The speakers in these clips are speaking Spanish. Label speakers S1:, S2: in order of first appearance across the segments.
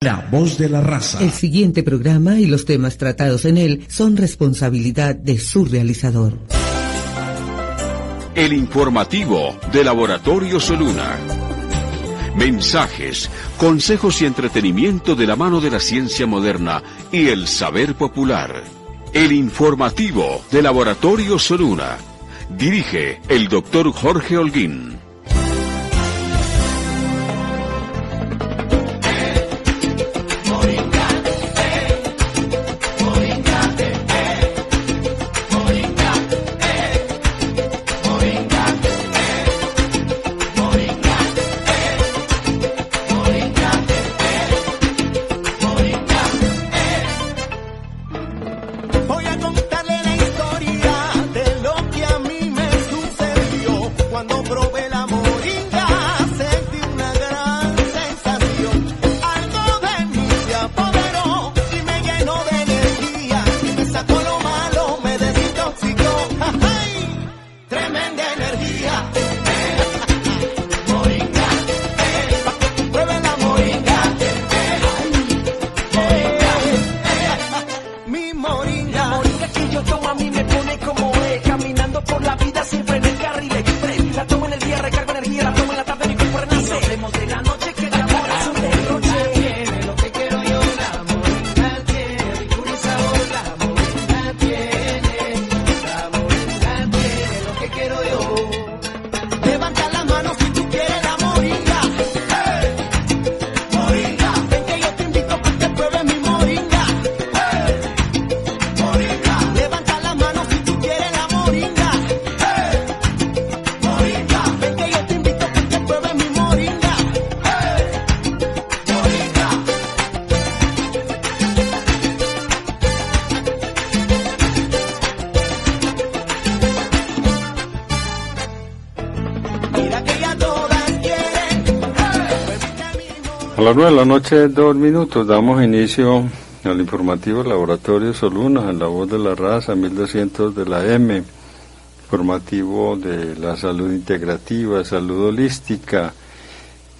S1: La voz de la raza.
S2: El siguiente programa y los temas tratados en él son responsabilidad de su realizador.
S3: El informativo de Laboratorio Soluna. Mensajes, consejos y entretenimiento de la mano de la ciencia moderna y el saber popular. El informativo de Laboratorio Soluna. Dirige el doctor Jorge Holguín.
S4: A las 9 de la noche, 2 minutos, damos inicio al informativo Laboratorio Soluna, en la voz de la raza, 1200 de la M, informativo de la salud integrativa, salud holística,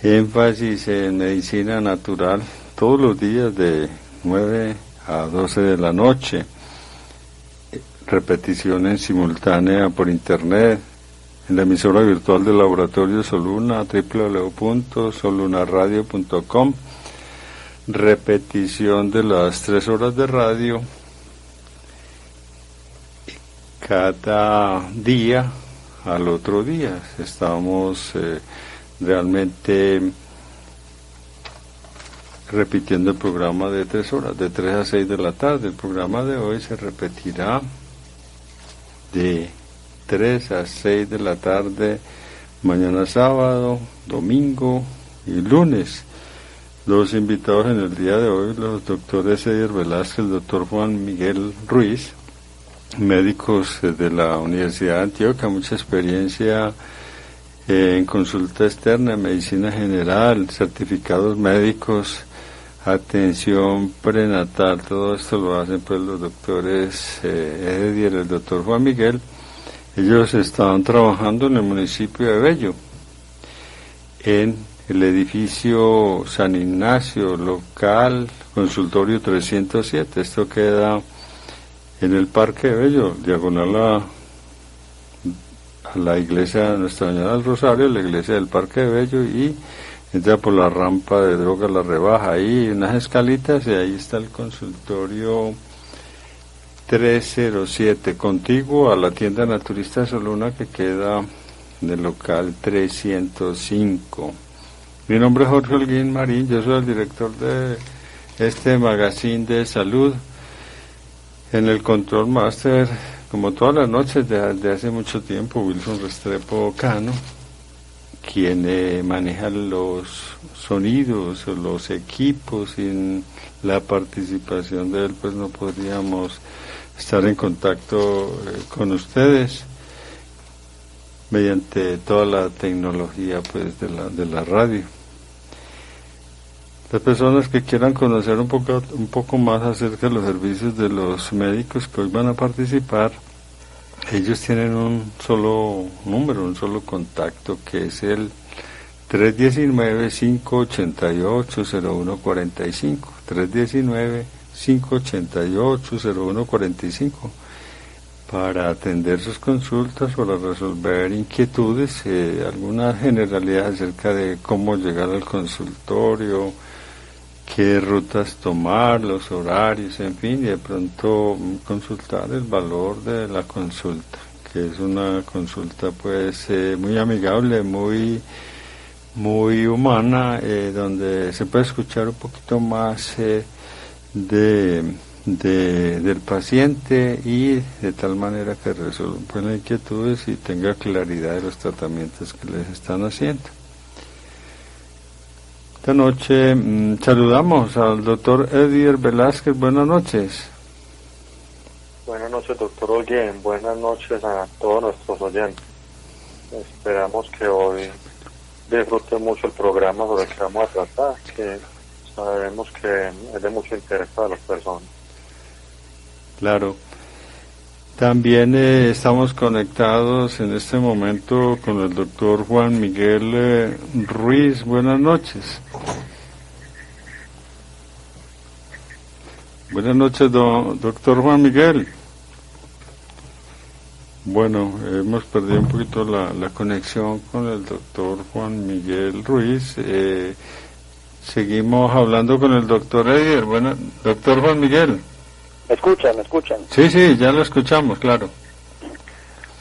S4: énfasis en medicina natural, todos los días de 9 a 12 de la noche, repetición en simultánea por internet, en la emisora virtual del Laboratorio Soluna, www.solunaradio.com, repetición de las 3 horas de radio, cada día al otro día. Estamos realmente repitiendo el programa de 3 horas, de 3 a 6 de la tarde. El programa de hoy se repetirá de 3 a 6 de la tarde, mañana sábado, domingo y lunes. Los invitados en el día de hoy, los doctores Edier Velázquez, el doctor Juan Miguel Ruiz, médicos de la Universidad de Antioquia, mucha experiencia en consulta externa, en medicina general, certificados médicos, atención prenatal, todo esto lo hacen pues los doctores Edier, el doctor Juan Miguel. Ellos estaban trabajando en el municipio de Bello, en el edificio San Ignacio, local, consultorio 307. Esto queda en el Parque de Bello, diagonal a la iglesia de Nuestra Señora del Rosario, la iglesia del Parque de Bello, y entra por la rampa de Droga La Rebaja, ahí unas escalitas, y ahí está el consultorio 307, contiguo a la tienda naturista Soluna, que queda en el local 305. Mi nombre es Jorge Holguín Marín, yo soy el director de este magazine de salud. En el control master, como todas las noches desde hace mucho tiempo, Wilson Restrepo Cano, quien maneja los sonidos o los equipos. Sin la participación de él, pues no podríamos estar en contacto con ustedes mediante toda la tecnología pues de la radio. Las personas que quieran conocer un poco más acerca de los servicios de los médicos que hoy van a participar, ellos tienen un solo número, un solo contacto, que es el 319-588-0145, 319-588-0145, para atender sus consultas, para resolver inquietudes, algunas generalidades acerca de cómo llegar al consultorio, qué rutas tomar, los horarios, en fin, y de pronto consultar el valor de la consulta, que es una consulta pues muy amigable, muy humana, donde se puede escuchar un poquito más del paciente, y de tal manera que resuelva pues las inquietudes y tenga claridad de los tratamientos que les están haciendo. Esta noche saludamos al doctor Edier Velázquez. Buenas noches.
S1: Buenas noches, doctor Olguín. Buenas noches a todos nuestros oyentes. Esperamos que hoy disfruten mucho el programa sobre el que vamos a tratar, que sabemos que es de mucho interés para las personas.
S4: Claro. También estamos conectados en este momento con el doctor Juan Miguel Ruiz. Buenas noches. Buenas noches, doctor Juan Miguel. Bueno, hemos perdido un poquito la conexión con el doctor Juan Miguel Ruiz. Seguimos hablando con el doctor Edier. Bueno, doctor Juan Miguel.
S5: ¿Me escuchan?
S4: Sí, ya lo escuchamos, claro.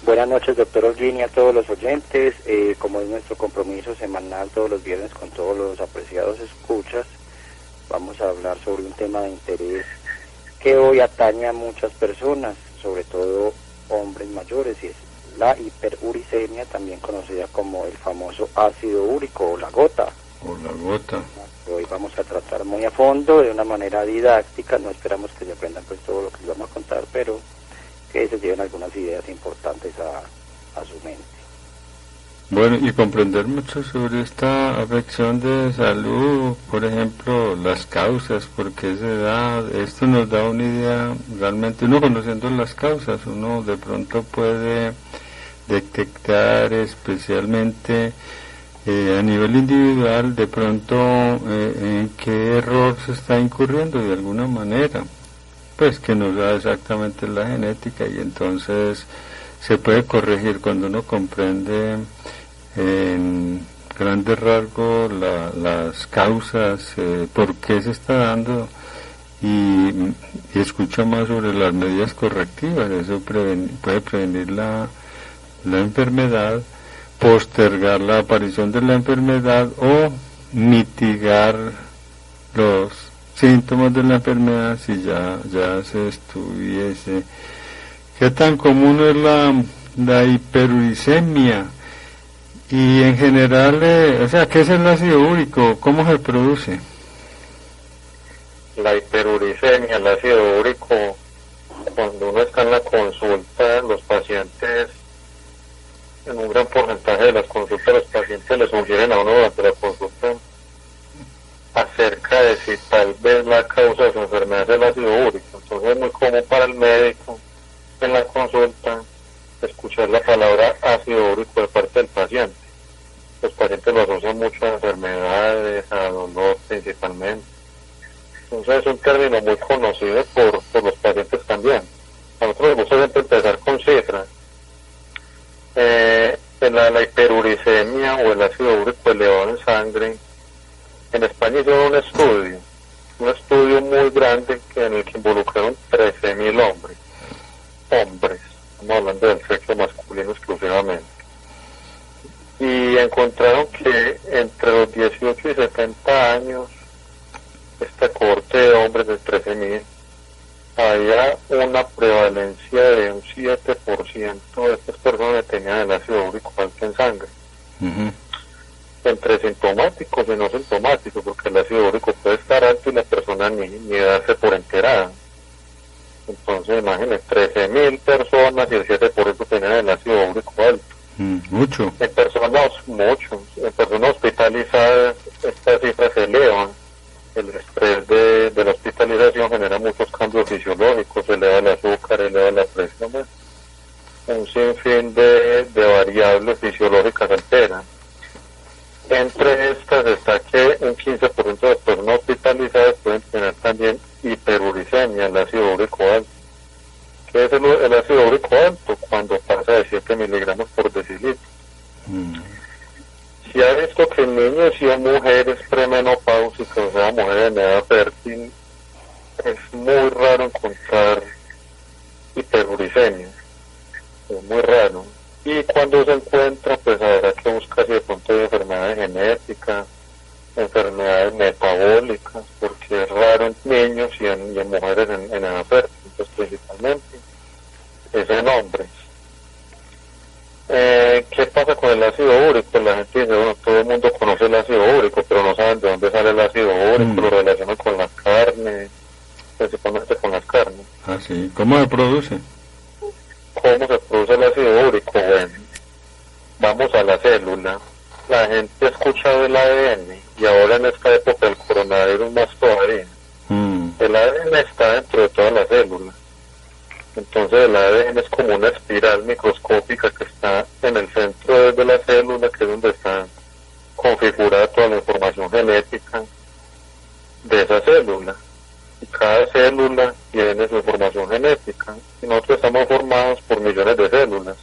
S5: Buenas noches, doctor Olguín, y a todos los oyentes. Como es nuestro compromiso semanal todos los viernes con todos los apreciados escuchas, vamos a hablar sobre un tema de interés que hoy atañe a muchas personas, sobre todo hombres mayores, y es la hiperuricemia, también conocida como el famoso ácido úrico o la gota. Hoy vamos a tratar muy a fondo, de una manera didáctica. No esperamos que se aprendan pues todo lo que les vamos a contar, pero que se lleven algunas ideas importantes a su mente.
S4: Bueno, y comprender mucho sobre esta afección de salud, por ejemplo, las causas, por qué se da, esto nos da una idea, realmente uno conociendo las causas, uno de pronto puede detectar especialmente a nivel individual de pronto en qué error se está incurriendo de alguna manera, pues que nos da exactamente la genética, y entonces se puede corregir cuando uno comprende en grandes rasgos las causas, por qué se está dando, y escucha más sobre las medidas correctivas. Eso puede prevenir la enfermedad, postergar la aparición de la enfermedad o mitigar los síntomas de la enfermedad si ya se estuviese. ¿Qué tan común es la hiperuricemia? Y en general, ¿qué es el ácido úrico? ¿Cómo se produce?
S1: La hiperuricemia, el ácido úrico, cuando uno está en la consulta, los pacientes, en un gran porcentaje de las consultas, los pacientes le sugieren a uno durante la consulta acerca de si tal vez la causa de su enfermedad es el ácido úrico. Entonces es muy común para el médico en la consulta escuchar la palabra ácido úrico de parte del paciente. Los pacientes lo asocian mucho a enfermedades, a dolor principalmente. Entonces es un término muy conocido por los pacientes también. A nosotros nos gusta siempre empezar con cifras. La hiperuricemia o el ácido úrico elevado en sangre, en España hicieron un estudio muy grande en el que involucraron 13.000 hombres, estamos hablando del sexo masculino exclusivamente, y encontraron que entre los 18 y 70 años, esta cohorte de hombres de 13.000, había una prevalencia de un 7% de estas personas que tenían el ácido úrico alto en sangre. Uh-huh. Entre sintomáticos y no sintomáticos, porque el ácido úrico puede estar alto y la persona ni darse por enterada. Entonces, imagínense, 13.000 personas y el 7% tenían el ácido úrico alto.
S4: Mucho.
S1: En personas hospitalizadas, estas cifras se elevan. El estrés de la hospitalización genera muchos cambios fisiológicos, se eleva el azúcar, eleva la presión, un sinfín de variables fisiológicas alteran. Entre tener también hiperuricemia, el ácido úrico alto. ¿Qué es el ácido úrico alto? Cuando pasa de 7 miligramos por decilitro. Se ha visto que en niños y en mujeres premenopáusicas, o sea, mujeres en edad fértil, es muy raro encontrar hiperuricemia. Es muy raro. Y cuando se encuentra, pues habrá que buscar si de pronto hay enfermedades genéticas, enfermedades metabólicas, porque es raro en niños y en mujeres en edad fértil, pues principalmente es en hombres. ¿Qué pasa con el ácido úrico? La gente dice, bueno, todo el mundo conoce el ácido úrico, pero no saben de dónde sale el ácido úrico, lo relacionan con las carnes, principalmente con las carnes.
S4: Ah, sí. ¿Cómo se produce?
S1: ¿Cómo se produce el ácido úrico? Bueno, vamos a la célula. La gente ha escuchado el ADN, y ahora en esta época del coronavirus más todavía. El ADN está dentro de todas las células. Entonces el ADN es como una espiral microscópica que está en el centro de la célula, que es donde está configurada toda la información genética de esa célula. Y cada célula tiene su información genética. Y nosotros estamos formados por millones de células.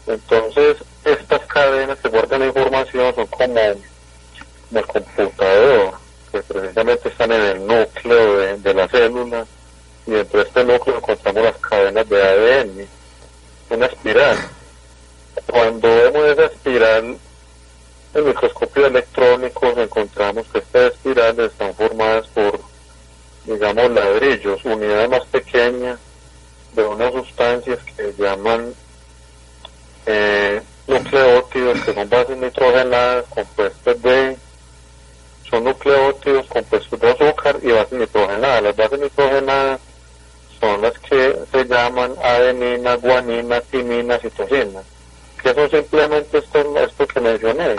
S1: Entonces, estas cadenas que guardan la información son como el computador, que precisamente están en el núcleo de la célula. Y dentro de este núcleo encontramos las cadenas de ADN, una espiral. Cuando vemos esa espiral en microscopio electrónico, encontramos que estas espirales están formadas por, digamos, ladrillos, unidades más pequeñas de unas sustancias que llaman nucleótidos, que son bases nitrogenadas compuestas son nucleótidos compuestos de azúcar y bases nitrogenadas. Las bases nitrogenadas son las que se llaman adenina, guanina, timina, citosina, que son simplemente esto que mencioné.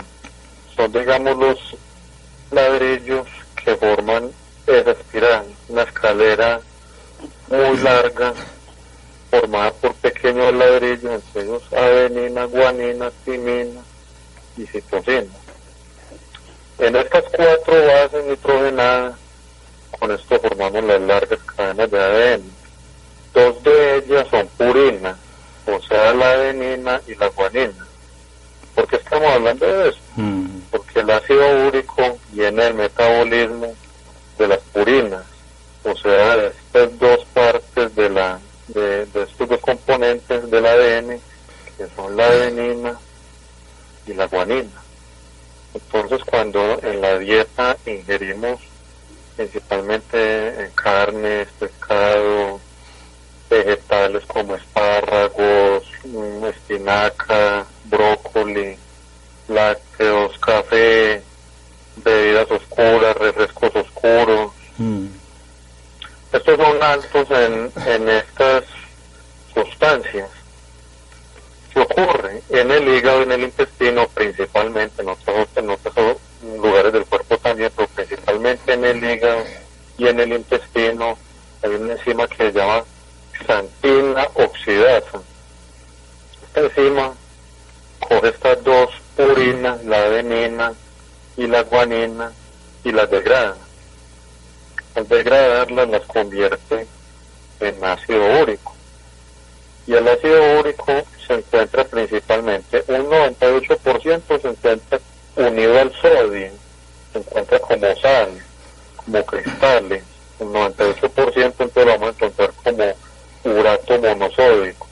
S1: Son, digamos, los ladrillos que forman esa espiral, una escalera muy larga formada por pequeños ladrillos, entre ellos adenina, guanina, timina y citosina. En estas 4 bases nitrogenadas, con esto formamos las largas cadenas de ADN. 2 de ellas son purinas, o sea, la adenina y la guanina. ¿Por qué estamos hablando de eso? Porque el ácido úrico viene del metabolismo de las purinas, o sea, de estas 2 partes de estos 2 componentes del ADN, que son la adenina y la guanina. Entonces, cuando en la dieta ingerimos principalmente carnes, pescado, vegetales como espárragos, espinaca, brócoli, lácteos, café, bebidas oscuras, refrescos oscuros. Estos son altos en estas sustancias. ¿Qué ocurre? En el hígado y en el intestino principalmente, en otros lugares del cuerpo también, pero principalmente en el hígado y en el intestino hay una enzima que se llama xantina oxidasa. Esta enzima coge estas 2 purinas, la adenina y la guanina, y las degrada. Al degradarlas las convierte en ácido úrico. Y el ácido úrico se encuentra principalmente, un 98% se encuentra unido al sodio, se encuentra como sal, como cristales. Un 98% entonces lo vamos a encontrar como urato monosódico,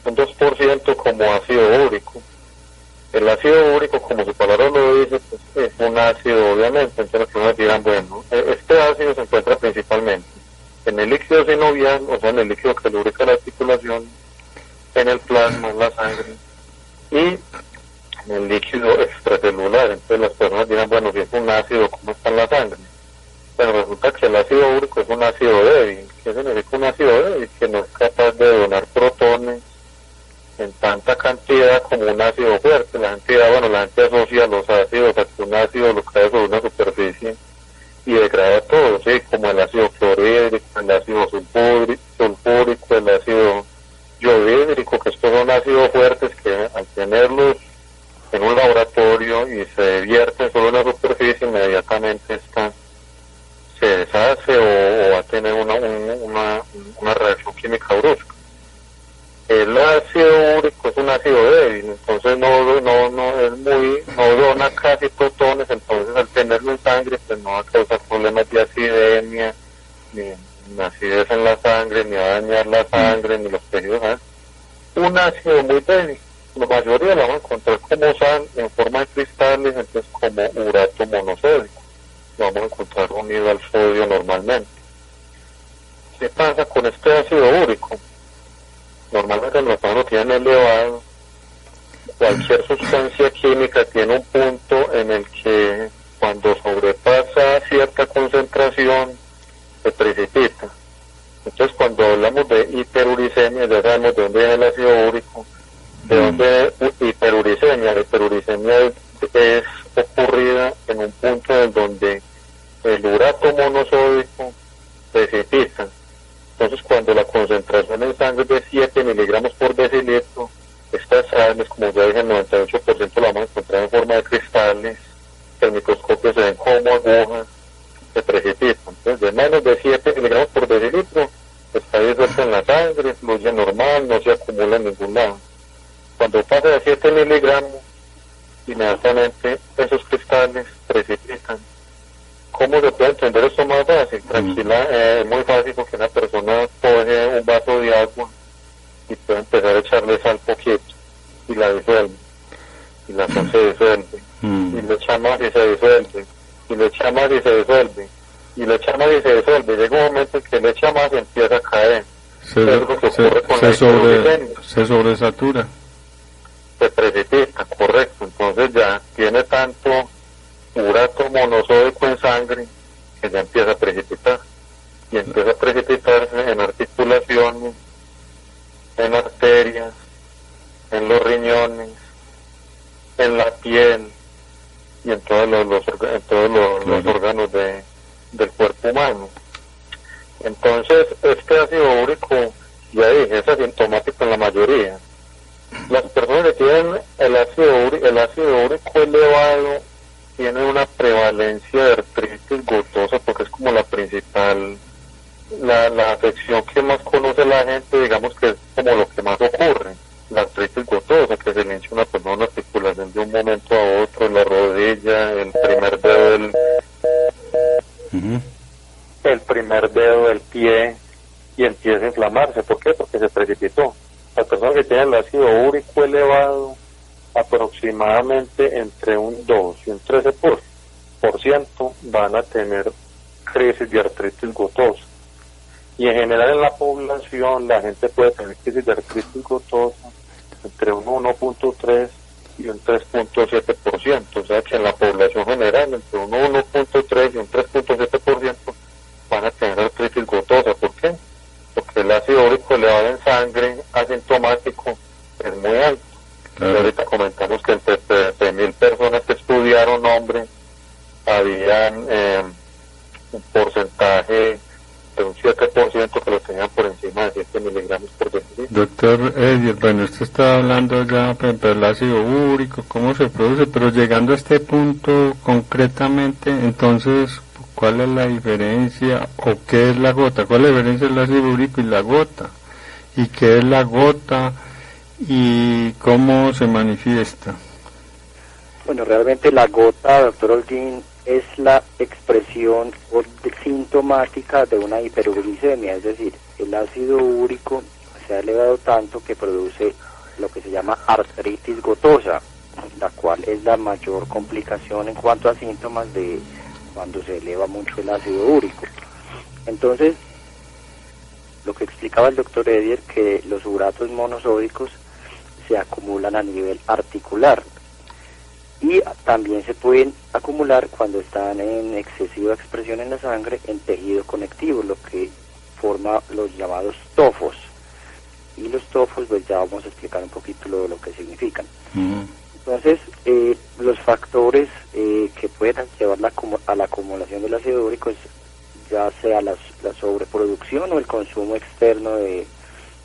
S1: un 2% como ácido úrico. El ácido úrico, como su palabra lo dice, pues, es un ácido, obviamente. Entonces las personas dirán, bueno, este ácido se encuentra principalmente en el líquido sinovial, o sea, en el líquido que lubrica la articulación, en el plasma, en la sangre, y en el líquido extracelular. Entonces las personas dirán, bueno, si es un ácido, ¿cómo está en la sangre? Pero resulta que el ácido úrico es un ácido débil. ¿Qué significa un ácido débil? Que no es capaz de donar protones en tanta cantidad como un ácido fuerte. La gente asocia los ácidos a que un ácido lo cae sobre una superficie y degrada todo, ¿sí? Como el ácido clorhídrico, el ácido sulfúrico, el ácido yodhídrico, que estos son ácidos fuertes que al tenerlos en un laboratorio y se vierten sobre una superficie, inmediatamente se deshacen. quemarse o va a tener una reacción química brusca. El ácido úrico es un ácido débil, entonces no dona casi protones, entonces al tenerlo en sangre pues no va a causar problemas de acidemia, ni acidez en la sangre, ni va a dañar la sangre, ni los tejidos. Un ácido muy débil, la mayoría lo vamos a encontrar como sal en forma de cristales, entonces como urato monosódico, lo vamos a encontrar unido al sodio normalmente. ¿Qué pasa con este ácido úrico? Normalmente los metánolos tienen elevado. Cualquier sustancia química tiene un punto en el que cuando sobrepasa cierta concentración se precipita. Entonces cuando hablamos de hiperuricemia ya sabemos de dónde viene el ácido úrico, de dónde hiperuricemia. La hiperuricemia es ocurrida en un punto en donde el urato monosódico precipita. Entonces cuando la concentración en sangre es de 7 miligramos por decilitro, estas sales, como ya dije, el 98% la vamos a encontrar en forma de cristales, que al microscopio se ven como agujas, se precipitan. Entonces de menos de 7 miligramos por decilitro está disuelto en la sangre, fluye normal, no se acumula en ningún lado. Cuando pasa de 7 miligramos, inmediatamente esos cristales precipitan. ¿Cómo se puede entender esto más fácil? Tranquila, es muy fácil porque una persona coge un vaso de agua y puede empezar a echarle sal poquito y la disuelve, y la sal se disuelve, y le echa más y se disuelve, y le echa más y se disuelve, y le echa más y se disuelve. Llega un momento en que le echa más y empieza a caer.
S4: Se sobresatura.
S1: Se precipita, correcto. Entonces ya tiene tanto urato monosódico en sangre que ya empieza a precipitar, y empieza a precipitarse en articulaciones, en arterias, en los riñones, en la piel y en todos los órganos del cuerpo humano. Entonces este ácido úrico, ya dije, es asintomático en la mayoría. Las personas que tienen el ácido úrico elevado tienen una prevalencia de artritis gotosa, porque es como la principal, la afección que más conoce la gente, digamos que es como lo que más ocurre, la artritis gotosa, que se le hincha una persona una articulación de un momento a otro, la rodilla, el primer dedo del pie, y empieza a inflamarse. ¿Por qué? Porque se precipitó. Las personas que tienen el ácido úrico elevado, aproximadamente entre un 2 y un 13% van a tener crisis de artritis gotosa. Y en general en la población la gente puede tener crisis de artritis gotosa entre un 1.3 y un 3.7%. O sea que en la población general entre un 1.3 y un 3.7% van a tener artritis gotosa. ¿Por qué? Porque el ácido úrico elevado en sangre asintomático es muy alto. Ahorita comentamos que entre 13.000 personas que estudiaron, habían un porcentaje de un 7% que lo tenían por encima de 7 miligramos por decilitro.
S4: Doctor Edier, bueno, usted está hablando ya del ácido úrico, cómo se produce, pero llegando a este punto concretamente, entonces, ¿cuál es la diferencia o qué es la gota? ¿Cuál es la diferencia del ácido úrico y la gota? ¿Y qué es la gota? ¿Y cómo se manifiesta?
S5: Bueno, realmente la gota, doctor Holguín, es la expresión sintomática de una hiperuricemia, es decir, el ácido úrico se ha elevado tanto que produce lo que se llama artritis gotosa, la cual es la mayor complicación en cuanto a síntomas de cuando se eleva mucho el ácido úrico. Entonces, lo que explicaba el doctor Edier, que los uratos monosódicos se acumulan a nivel articular y también se pueden acumular cuando están en excesiva expresión en la sangre en tejido conectivo, lo que forma los llamados tofos. Y los tofos, pues ya vamos a explicar un poquito lo que significan. Entonces, los factores que pueden llevar a la acumulación del ácido úrico es ya sea la sobreproducción o el consumo externo de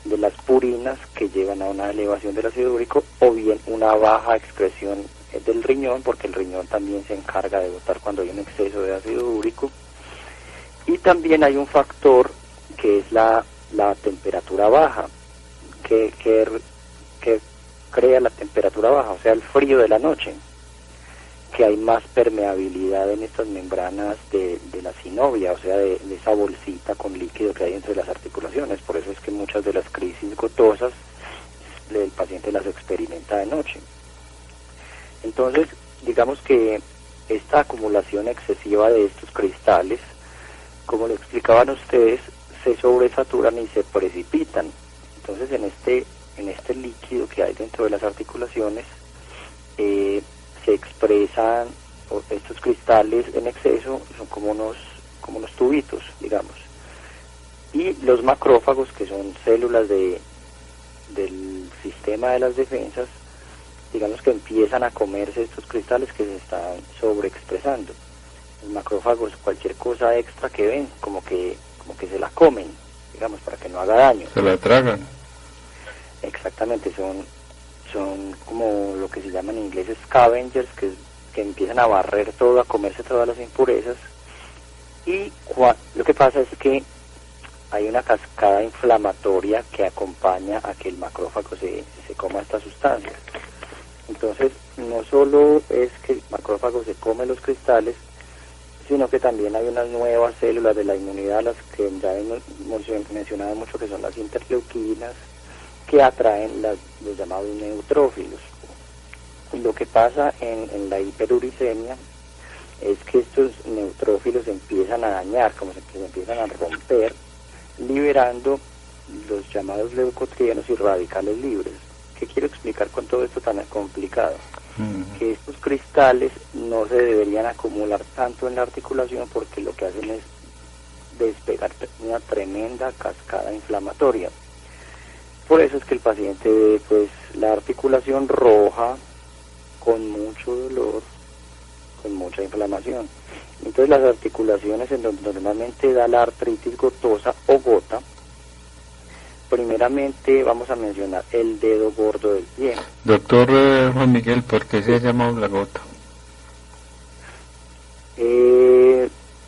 S5: las purinas que llevan a una elevación del ácido úrico, o bien una baja excreción del riñón, porque el riñón también se encarga de botar cuando hay un exceso de ácido úrico, Y también hay un factor que es la temperatura baja, que crea la temperatura baja, o sea, el frío de la noche, que hay más permeabilidad en estas membranas de la synovia, o sea, de esa bolsita con líquido que hay entre las articulaciones. Por eso es que muchas de las crisis gotosas el paciente las experimenta de noche. Entonces, digamos que esta acumulación excesiva de estos cristales, como lo explicaban ustedes, se sobresaturan y se precipitan. Entonces, en este líquido que hay dentro de las articulaciones, se expresan estos cristales en exceso, son como unos tubitos, digamos. Y los macrófagos, que son células del sistema de las defensas, digamos que empiezan a comerse estos cristales que se están sobreexpresando. Los macrófagos, cualquier cosa extra que ven, como que se la comen, digamos, para que no haga daño.
S4: Se la tragan.
S5: Exactamente, son como lo que se llama en inglés scavengers, que empiezan a barrer todo, a comerse todas las impurezas. Y lo que pasa es que hay una cascada inflamatoria que acompaña a que el macrófago se coma estas sustancias. Entonces, no solo es que el macrófago se come los cristales, sino que también hay unas nuevas células de la inmunidad, las que ya hemos mencionado mucho, que son las interleuquinas, que atraen los llamados neutrófilos. Y lo que pasa en la hiperuricemia es que estos neutrófilos empiezan a dañar, como se empiezan a romper, liberando los llamados leucotrienos y radicales libres. ¿Qué quiero explicar con todo esto tan complicado? Que estos cristales no se deberían acumular tanto en la articulación, porque lo que hacen es despegar una tremenda cascada inflamatoria. Por eso es que el paciente ve pues la articulación roja, con mucho dolor, con mucha inflamación. Entonces las articulaciones en donde normalmente da la artritis gotosa o gota, primeramente vamos a mencionar el dedo gordo del pie.
S4: Doctor Juan Miguel, ¿por qué se ha llamado la gota?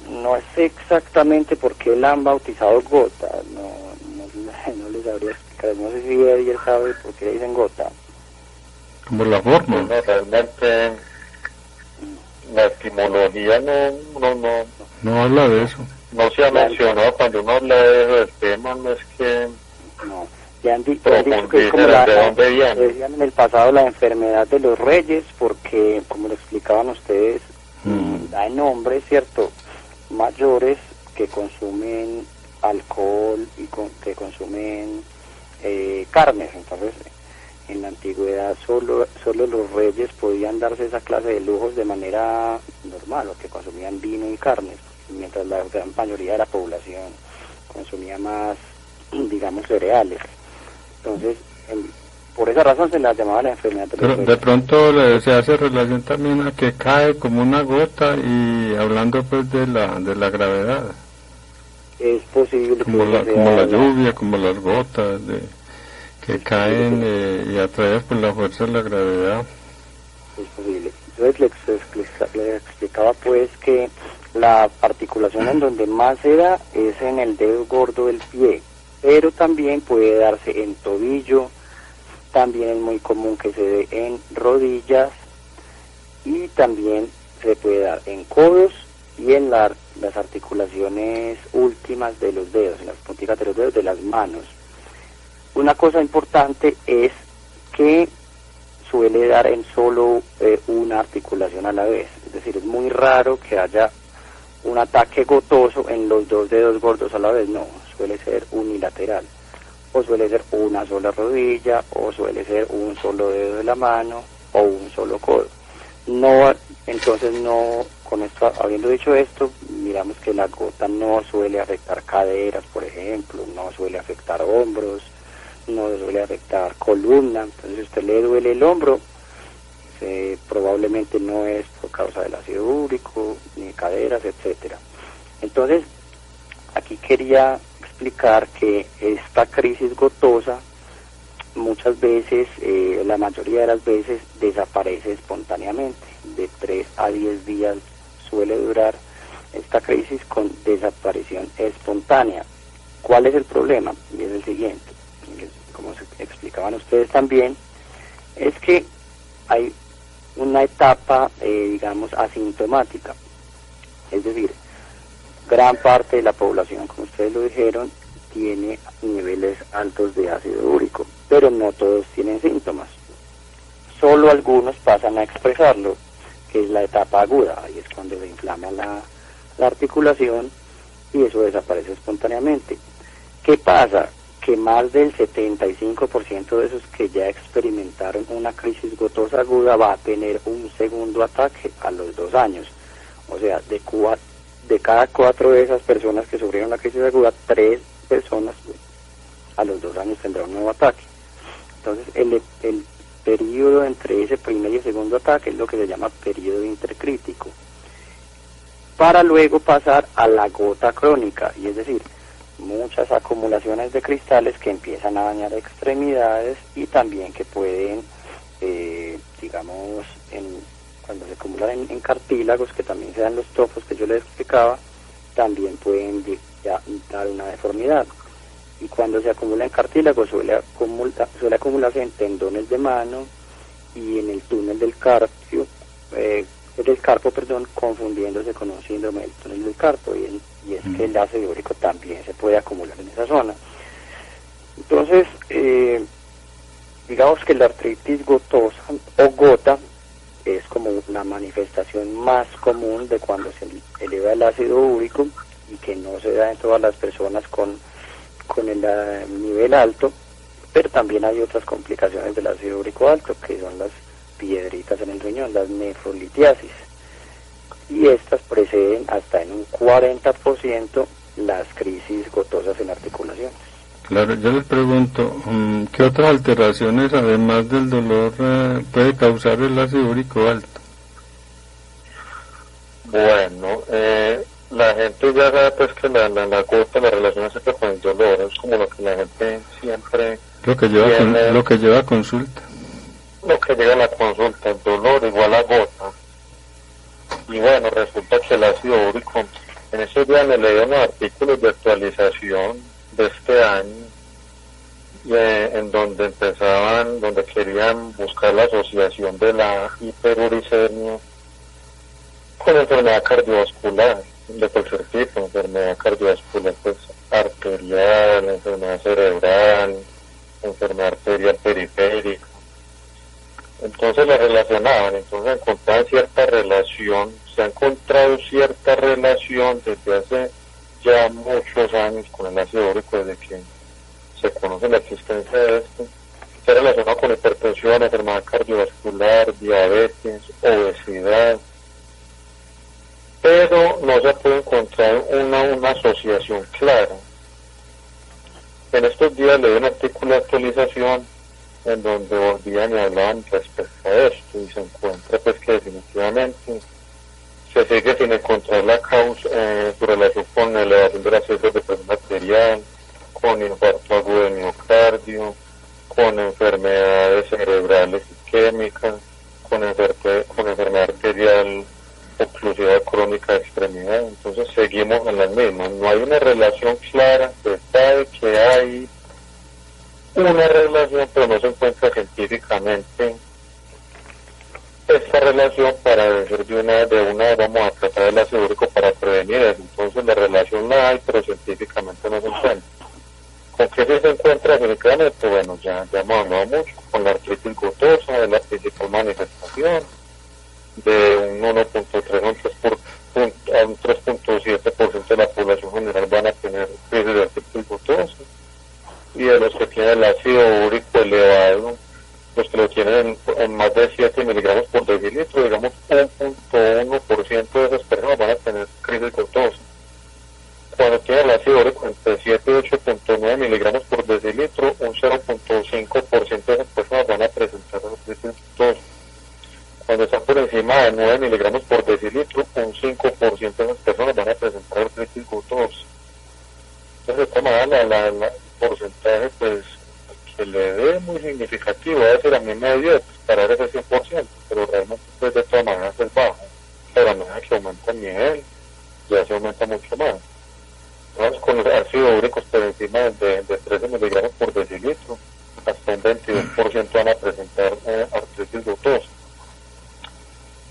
S5: No sé exactamente por qué la han bautizado gota, no les sabría explicar, no sé si Edier sabe por qué le dicen gota.
S4: Como la forma.
S1: No, realmente la etimología
S4: No habla de eso.
S1: no se ha mencionado. Cuando uno habla de el tema, no es que
S5: No, le han dicho que es como
S1: ¿de dónde viene?
S5: decían en el pasado, la enfermedad de los reyes, porque como lo explicaban ustedes, da en hombres, ¿cierto?, mayores que consumen alcohol y que consumen carnes. Entonces, en la antigüedad solo los reyes podían darse esa clase de lujos de manera normal, o que consumían vino y carnes, mientras la gran mayoría de la población consumía más, digamos, cereales. Entonces, por esa razón se la llamaba la enfermedad de los
S4: Pero
S5: reyes.
S4: de pronto se hace relación también a que cae como una gota, y hablando pues de la gravedad.
S5: Es posible
S4: Como
S5: que
S4: como la lluvia, como las gotas que caen y atraídas por la fuerza de la gravedad.
S5: Es posible. Entonces le explicaba pues que la articulación en donde más se da es en el dedo gordo del pie, pero también puede darse en tobillo, también es muy común que se dé en rodillas, y también se puede dar en codos y en las articulaciones últimas de los dedos, en las punticas de los dedos de las manos. Una cosa importante es que suele dar en solo una articulación a la vez, es decir, es muy raro que haya un ataque gotoso en los dos dedos gordos a la vez, no, suele ser unilateral, o suele ser una sola rodilla, o suele ser un solo dedo de la mano, o un solo codo. No, entonces no, con esto, habiendo dicho esto, miramos que la gota no suele afectar caderas, por ejemplo, no suele afectar hombros, no suele afectar columna. Entonces, si a usted le duele el hombro, probablemente no es por causa del ácido úrico, ni caderas, etcétera. Entonces, aquí quería explicar que esta crisis gotosa muchas veces, la mayoría de las veces, desaparece espontáneamente. De 3 a 10 días suele durar. esta crisis con desaparición espontánea. ¿Cuál es el problema? Y es el siguiente, como se explicaban ustedes también, es que hay una etapa, digamos, asintomática. Es decir, gran parte de la población, como ustedes lo dijeron, tiene niveles altos de ácido úrico, pero no todos tienen síntomas. Solo algunos pasan a expresarlo, que es la etapa aguda, ahí es cuando se inflama la articulación y eso desaparece espontáneamente. ¿Qué pasa? Que más del 75% de esos que ya experimentaron una crisis gotosa aguda va a tener un segundo ataque a los 2 años. O sea, de cada 4 de esas personas que sufrieron la crisis aguda, 3 personas a los 2 años tendrán un nuevo ataque. Entonces, el periodo entre ese primer y el segundo ataque es lo que se llama periodo intercrítico, para luego pasar a la gota crónica, y es decir, muchas acumulaciones de cristales que empiezan a dañar extremidades y también que pueden, digamos, cuando se acumulan en cartílagos, que también se dan los tofos que yo les explicaba, también pueden dar una deformidad. Y cuando se acumula en cartílagos suele acumularse en tendones de mano y en el túnel del carpo, confundiéndose con un síndrome del túnel del carpo, y es que el ácido úrico también se puede acumular en esa zona. Entonces, digamos que la artritis gotosa o gota es como la manifestación más común de cuando se eleva el ácido úrico, y que no se da en todas las personas con el nivel alto, pero también hay otras complicaciones del ácido úrico alto, que son las piedritas en el riñón, las nefrolitiasis, y estas preceden hasta en un 40% las crisis gotosas en articulaciones.
S4: Claro, yo les pregunto, ¿qué otras alteraciones, además del dolor, puede causar el ácido úrico alto?
S1: Bueno, la gente ya sabe pues que la gota la relaciona siempre con el dolor, es como lo que la gente siempre
S4: lo que lleva a consulta.
S1: Lo que llega a la consulta, el dolor igual a gota. Y bueno, resulta que el ácido úrico, en esos días me leí unos artículos de actualización de este año, en donde donde querían buscar la asociación de la hiperuricemia con enfermedad cardiovascular, de cualquier tipo, enfermedad cardiovascular pues, arterial, enfermedad cerebral, enfermedad arterial periférica. Entonces la relacionaban, entonces encontraban cierta relación, se ha encontrado cierta relación desde hace ya muchos años con el ácido úrico, desde que se conoce la existencia de esto, se relaciona con hipertensión, enfermedad cardiovascular, diabetes, obesidad, pero no se puede encontrar una asociación clara. En estos días leí un artículo de actualización en donde volvían y hablaban respecto a esto, y se encuentra pues que definitivamente se sigue sin encontrar la causa, su relación con elevación de las cifras de presión arterial, con infarto agudo de miocardio, con enfermedades cerebrales isquémicas, con enfermedad arterial oclusiva crónica de extremidad. Entonces seguimos en las mismas, no hay una relación clara, se sabe que hay una relación, pero no se encuentra científicamente esta relación para decir de una vamos a tratar el ácido úrico para prevenir eso. Entonces la relación la hay, pero científicamente no se encuentra. ¿Con qué sí se encuentra científicamente? Bueno, ya hemos hablado mucho, con la artritis gotosa, es la principal manifestación, de un 1.3 a un 3.7% de la población general van a tener crisis de artritis gotosa, y de los que tienen el ácido úrico elevado, los que lo tienen en más de 7 miligramos por decilitro, digamos 1.1% de esas personas van a tener crisis gotosa. Cuando tienen el ácido úrico entre 7 y 8.9 miligramos por decilitro, un 0.5% de esas personas van a presentar crisis gotosa. Cuando están por encima de 9 miligramos por decilitro, un 5% de esas personas van a presentar crisis gotosa. Entonces, de esta manera, el porcentaje pues que le dé muy significativo, es decir, a mí me dio disparar ese 100%, pero realmente pues de todas maneras es bajo, pero a medida que aumenta el nivel, ya se aumenta mucho más. Vamos con los ácidos úricos por encima de 13 miligramos por decilitro, hasta un 22% van a presentar artritis ductosa.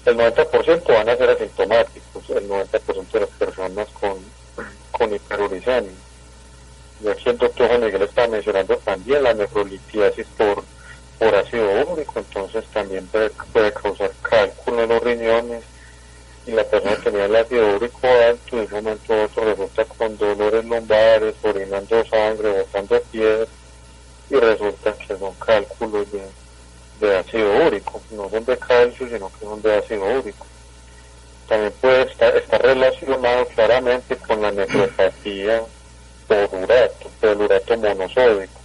S1: El 90% van a ser asintomáticos, el 90% de las personas con hiperuricemia. Y aquí el doctor Juan Miguel está mencionando también la nefrolitiasis por ácido úrico, entonces también puede causar cálculo en los riñones, y la persona tenía el ácido úrico alto y en un momento u otro resulta con dolores lumbares, orinando sangre, botando piedra, y resulta que son cálculos de ácido úrico, no son de calcio, sino que son de ácido úrico. También puede estar relacionado claramente con la nefropatía por urato monosódico,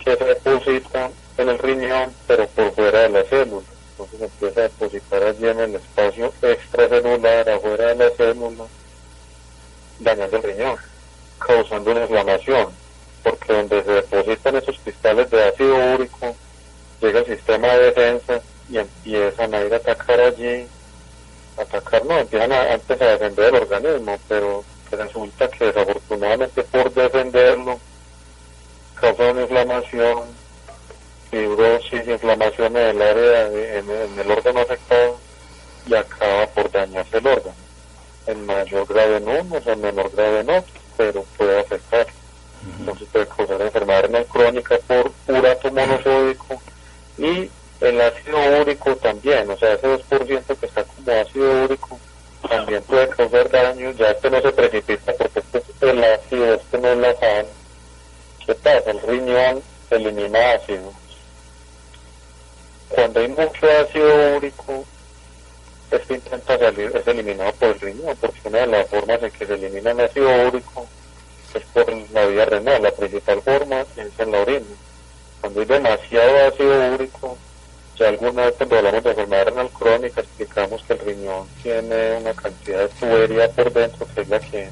S1: que se deposita en el riñón, pero por fuera de la célula. Entonces empieza a depositar allí en el espacio extracelular, afuera de la célula, dañando el riñón, causando una inflamación, porque donde se depositan esos cristales de ácido úrico, llega el sistema de defensa y empiezan a ir a atacar allí, empiezan antes a defender el organismo, pero resulta que desafortunadamente por defenderlo causa una inflamación, fibrosis, inflamación en el área, en el órgano afectado, y acaba por dañarse el órgano. En mayor grado en unos, en menor grado en otros, pero puede afectar. Entonces puede causar enfermedad renal crónica por urato monosódico, y el ácido úrico también, o sea, ese 2% que está como ácido úrico también puede causar daño. Ya no se precipita porque el ácido, no es la sal. ¿Qué pasa? El riñón elimina ácido. Cuando hay mucho ácido úrico, este intenta salir, es eliminado por el riñón, porque una de las formas en que se elimina el ácido úrico es por la vía renal. La principal forma es en la orina. Cuando hay demasiado ácido úrico, ya alguna vez cuando hablamos de enfermedad renal crónica explicamos que el riñón tiene una cantidad de tubería por dentro, que es la que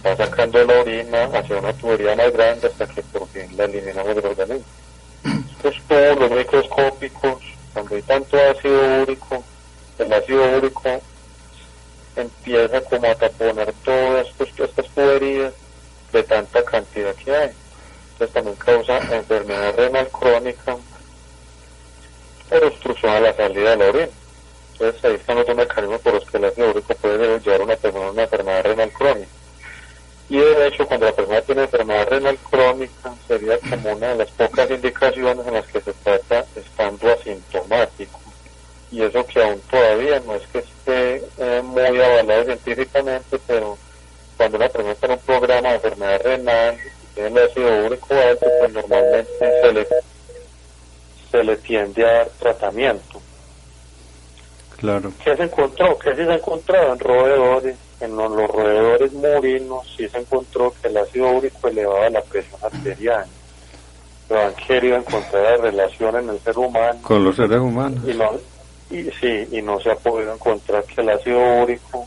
S1: va sacando la orina hacia una tubería más grande hasta que por fin la eliminamos del organismo. Estos tubos microscópicos, cuando hay tanto ácido úrico, el ácido úrico empieza como a taponar todas estas tuberías de tanta cantidad que hay. Entonces también causa enfermedad renal crónica por obstrucción a la salida de la orina. Entonces ahí están los mecanismos por los que el ácido úrico puede llevar a una persona a una enfermedad renal crónica. Y de hecho, cuando la persona tiene enfermedad renal crónica, sería como una de las pocas indicaciones en las que se trata estando asintomático. Y eso que aún todavía no es que esté muy avalado científicamente, pero cuando una persona está en un programa de enfermedad renal y tiene el ácido úrico alto, pues normalmente se le tiende a dar tratamiento.
S4: Claro.
S1: ¿Qué se encontró? ¿Qué sí se encontró en roedores? En los roedores murinos sí se encontró que el ácido úrico elevaba la presión arterial. Pero han querido encontrar la relación en el ser humano.
S4: Con los seres humanos.
S1: Y no se ha podido encontrar que el ácido úrico,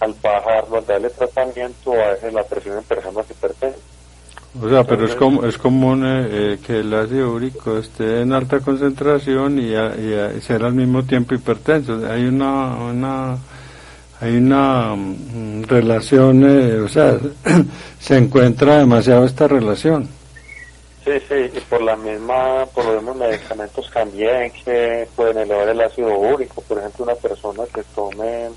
S1: al bajarlo, al darle tratamiento, baje la presión en personas hipertensas.
S4: O sea, pero es común que el ácido úrico esté en alta concentración y ser al mismo tiempo hipertenso. Hay una relación, o sea, se encuentra demasiado esta relación.
S1: Sí, y por los mismos medicamentos también que pueden elevar el ácido úrico. Por ejemplo, una persona que tome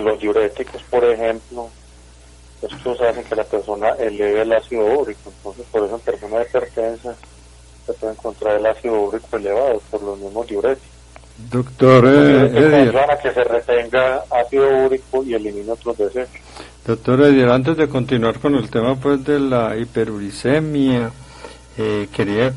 S1: los diuréticos, por ejemplo, estos hacen que la persona eleve el ácido úrico. Entonces, por eso en personas hipertensas se puede encontrar el ácido úrico elevado por los mismos diuréticos.
S4: Doctor
S1: para que se retenga ácido úrico y elimine otros desechos.
S4: Doctor Edier, antes de continuar con el tema pues de la hiperuricemia, quería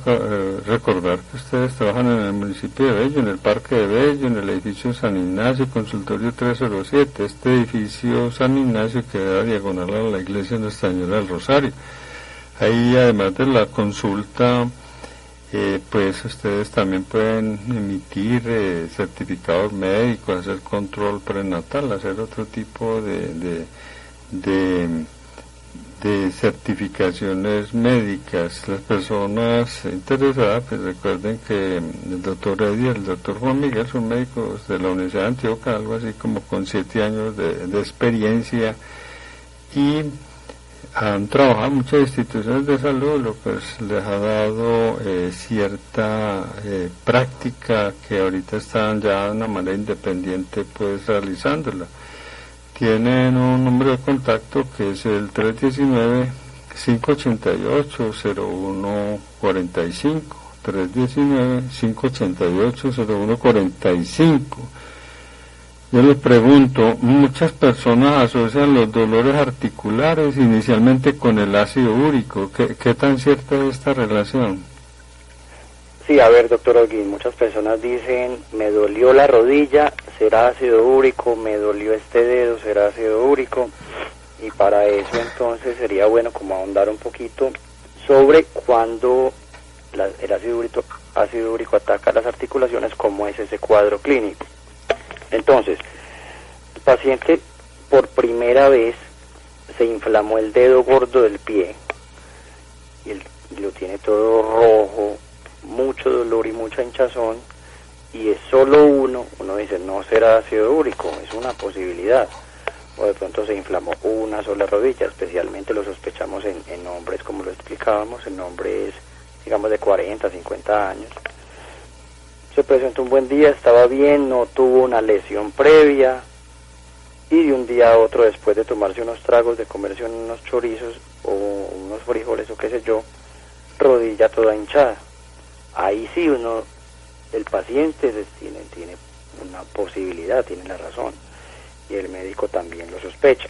S4: recordar que ustedes trabajan en el municipio de Bello, en el Parque de Bello, en el edificio San Ignacio, consultorio 307. Este edificio San Ignacio queda diagonal a la iglesia Nuestra Señora del Rosario. Ahí, además de la consulta, pues ustedes también pueden emitir certificados médicos, hacer control prenatal, hacer otro tipo de de certificaciones médicas. Las personas interesadas, pues recuerden que el doctor Eddie y el doctor Juan Miguel son médicos de la Universidad de Antioquia, algo así como con 7 años de experiencia, y han trabajado en muchas instituciones de salud, lo que pues les ha dado cierta práctica que ahorita están ya de una manera independiente pues realizándola. Tienen un número de contacto que es el 319-588-0145, 319-588-0145. Yo les pregunto, muchas personas asocian los dolores articulares inicialmente con el ácido úrico. ¿Qué tan cierta es esta relación?
S5: Sí, a ver, doctor Holguín, muchas personas dicen, me dolió la rodilla, será ácido úrico, me dolió este dedo, será ácido úrico, y para eso entonces sería bueno como ahondar un poquito sobre cuando el ácido úrico ataca las articulaciones, cómo es ese cuadro clínico. Entonces, el paciente por primera vez se inflamó el dedo gordo del pie y lo tiene todo rojo, mucho dolor y mucha hinchazón, y es solo uno dice, no será ácido úrico, es una posibilidad. O de pronto se inflamó una sola rodilla, especialmente lo sospechamos en hombres, como lo explicábamos, en hombres, digamos, de 40, 50 años. Se presentó un buen día, estaba bien, no tuvo una lesión previa, y de un día a otro, después de tomarse unos tragos, de comerse unos chorizos o unos frijoles o qué sé yo, rodilla toda hinchada. Ahí sí el paciente tiene una posibilidad, tiene la razón, y el médico también lo sospecha.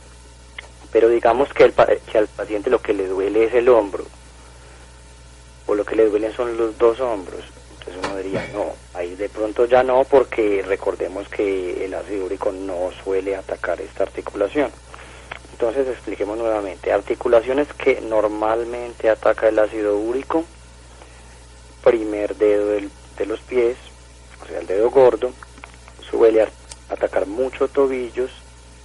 S5: Pero digamos que al paciente lo que le duele es el hombro, o lo que le duelen son los dos hombros. Entonces uno diría, no, ahí de pronto ya no, porque recordemos que el ácido úrico no suele atacar esta articulación. Entonces expliquemos nuevamente, articulaciones que normalmente ataca el ácido úrico: primer dedo de los pies, o sea el dedo gordo, suele atacar mucho tobillos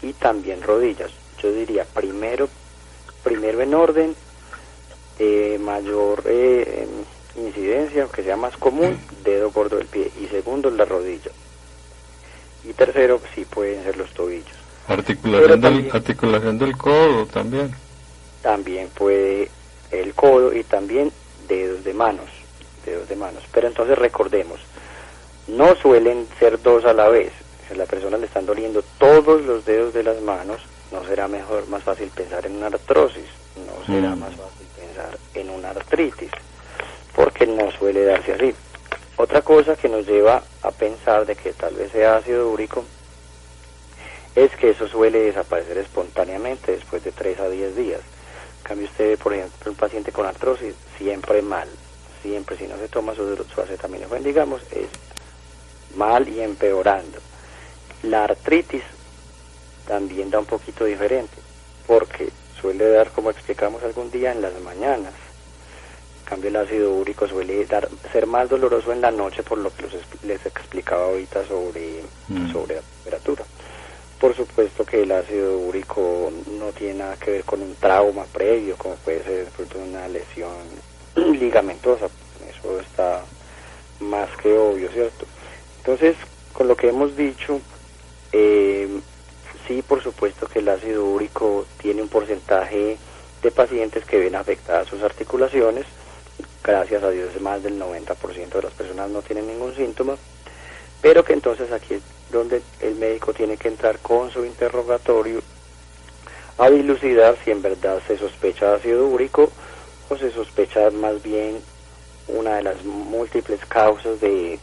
S5: y también rodillas. Yo diría primero en orden, mayor incidencia, que sea más común, dedo gordo del pie, y segundo la rodilla, y tercero sí pueden ser los tobillos.
S4: Articulación del codo también
S5: puede el codo, y también dedos de manos, pero entonces recordemos, no suelen ser dos a la vez. Si a la persona le están doliendo todos los dedos de las manos, no será más fácil pensar en una artrosis, no será más fácil pensar en una artritis, porque no suele darse así. Otra cosa que nos lleva a pensar de que tal vez sea ácido úrico es que eso suele desaparecer espontáneamente después de 3 a 10 días. En cambio, usted ve, por ejemplo, un paciente con artrosis, siempre mal, siempre, si no se toma su acetaminofén, digamos, es mal y empeorando. La artritis también da un poquito diferente, porque suele dar, como explicamos algún día, en las mañanas. En cambio, el ácido úrico suele ser más doloroso en la noche, por lo que les explicaba ahorita sobre la temperatura. Por supuesto que el ácido úrico no tiene nada que ver con un trauma previo, como puede ser una lesión ligamentosa. Eso está más que obvio, ¿cierto? Entonces, con lo que hemos dicho, sí, por supuesto que el ácido úrico tiene un porcentaje de pacientes que ven afectadas sus articulaciones. Gracias a Dios, más del 90% de las personas no tienen ningún síntoma, pero que entonces aquí es donde el médico tiene que entrar con su interrogatorio a dilucidar si en verdad se sospecha ácido úrico o se sospecha más bien una de las múltiples causas de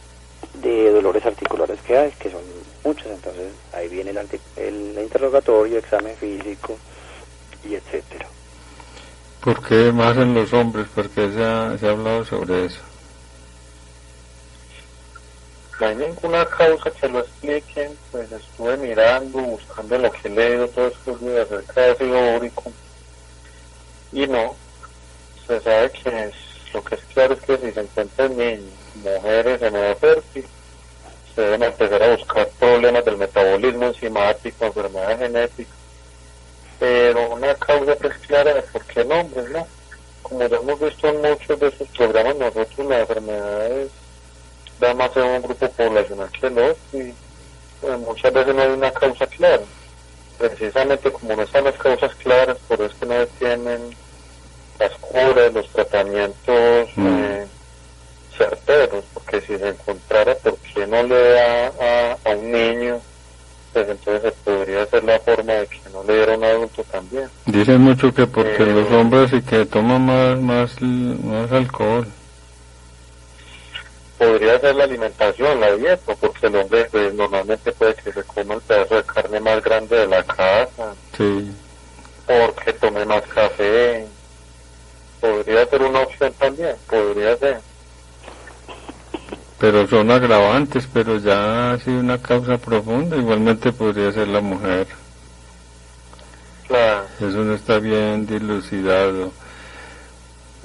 S5: dolores articulares que hay, que son muchas. Entonces ahí viene el interrogatorio, examen físico y etcétera.
S4: ¿Por qué más en los hombres? ¿Por qué se ha hablado sobre eso?
S1: No hay ninguna causa que lo expliquen, pues estuve mirando, buscando lo que he leído todos estos días acerca de ácido úrico, y no, se sabe que lo que es claro es que si se encuentran en mujeres en edad fértil, se deben empezar a buscar problemas del metabolismo enzimático, enfermedades genéticas, pero una causa pues clara de por qué el hombre, ¿no? Como ya hemos visto en muchos de estos programas, nosotros las enfermedades dan más en un grupo poblacional que el otro y muchas veces no hay una causa clara. Precisamente como no están las causas claras, por eso es que no tienen las curas, los tratamientos certeros, porque si se encontrara por qué no le da a un niño, pues entonces podría ser la forma de que no le diera a un adulto también.
S4: Dicen mucho que porque los hombres y que toman más alcohol.
S1: Podría ser la alimentación, la dieta, porque el hombre pues, normalmente puede que se coma el pedazo de carne más grande de la casa,
S4: sí,
S1: porque tome más café. Podría ser una opción también, podría ser.
S4: Pero son agravantes, pero ya ha sido una causa profunda, igualmente podría ser la mujer.
S1: Claro.
S4: Eso no está bien dilucidado.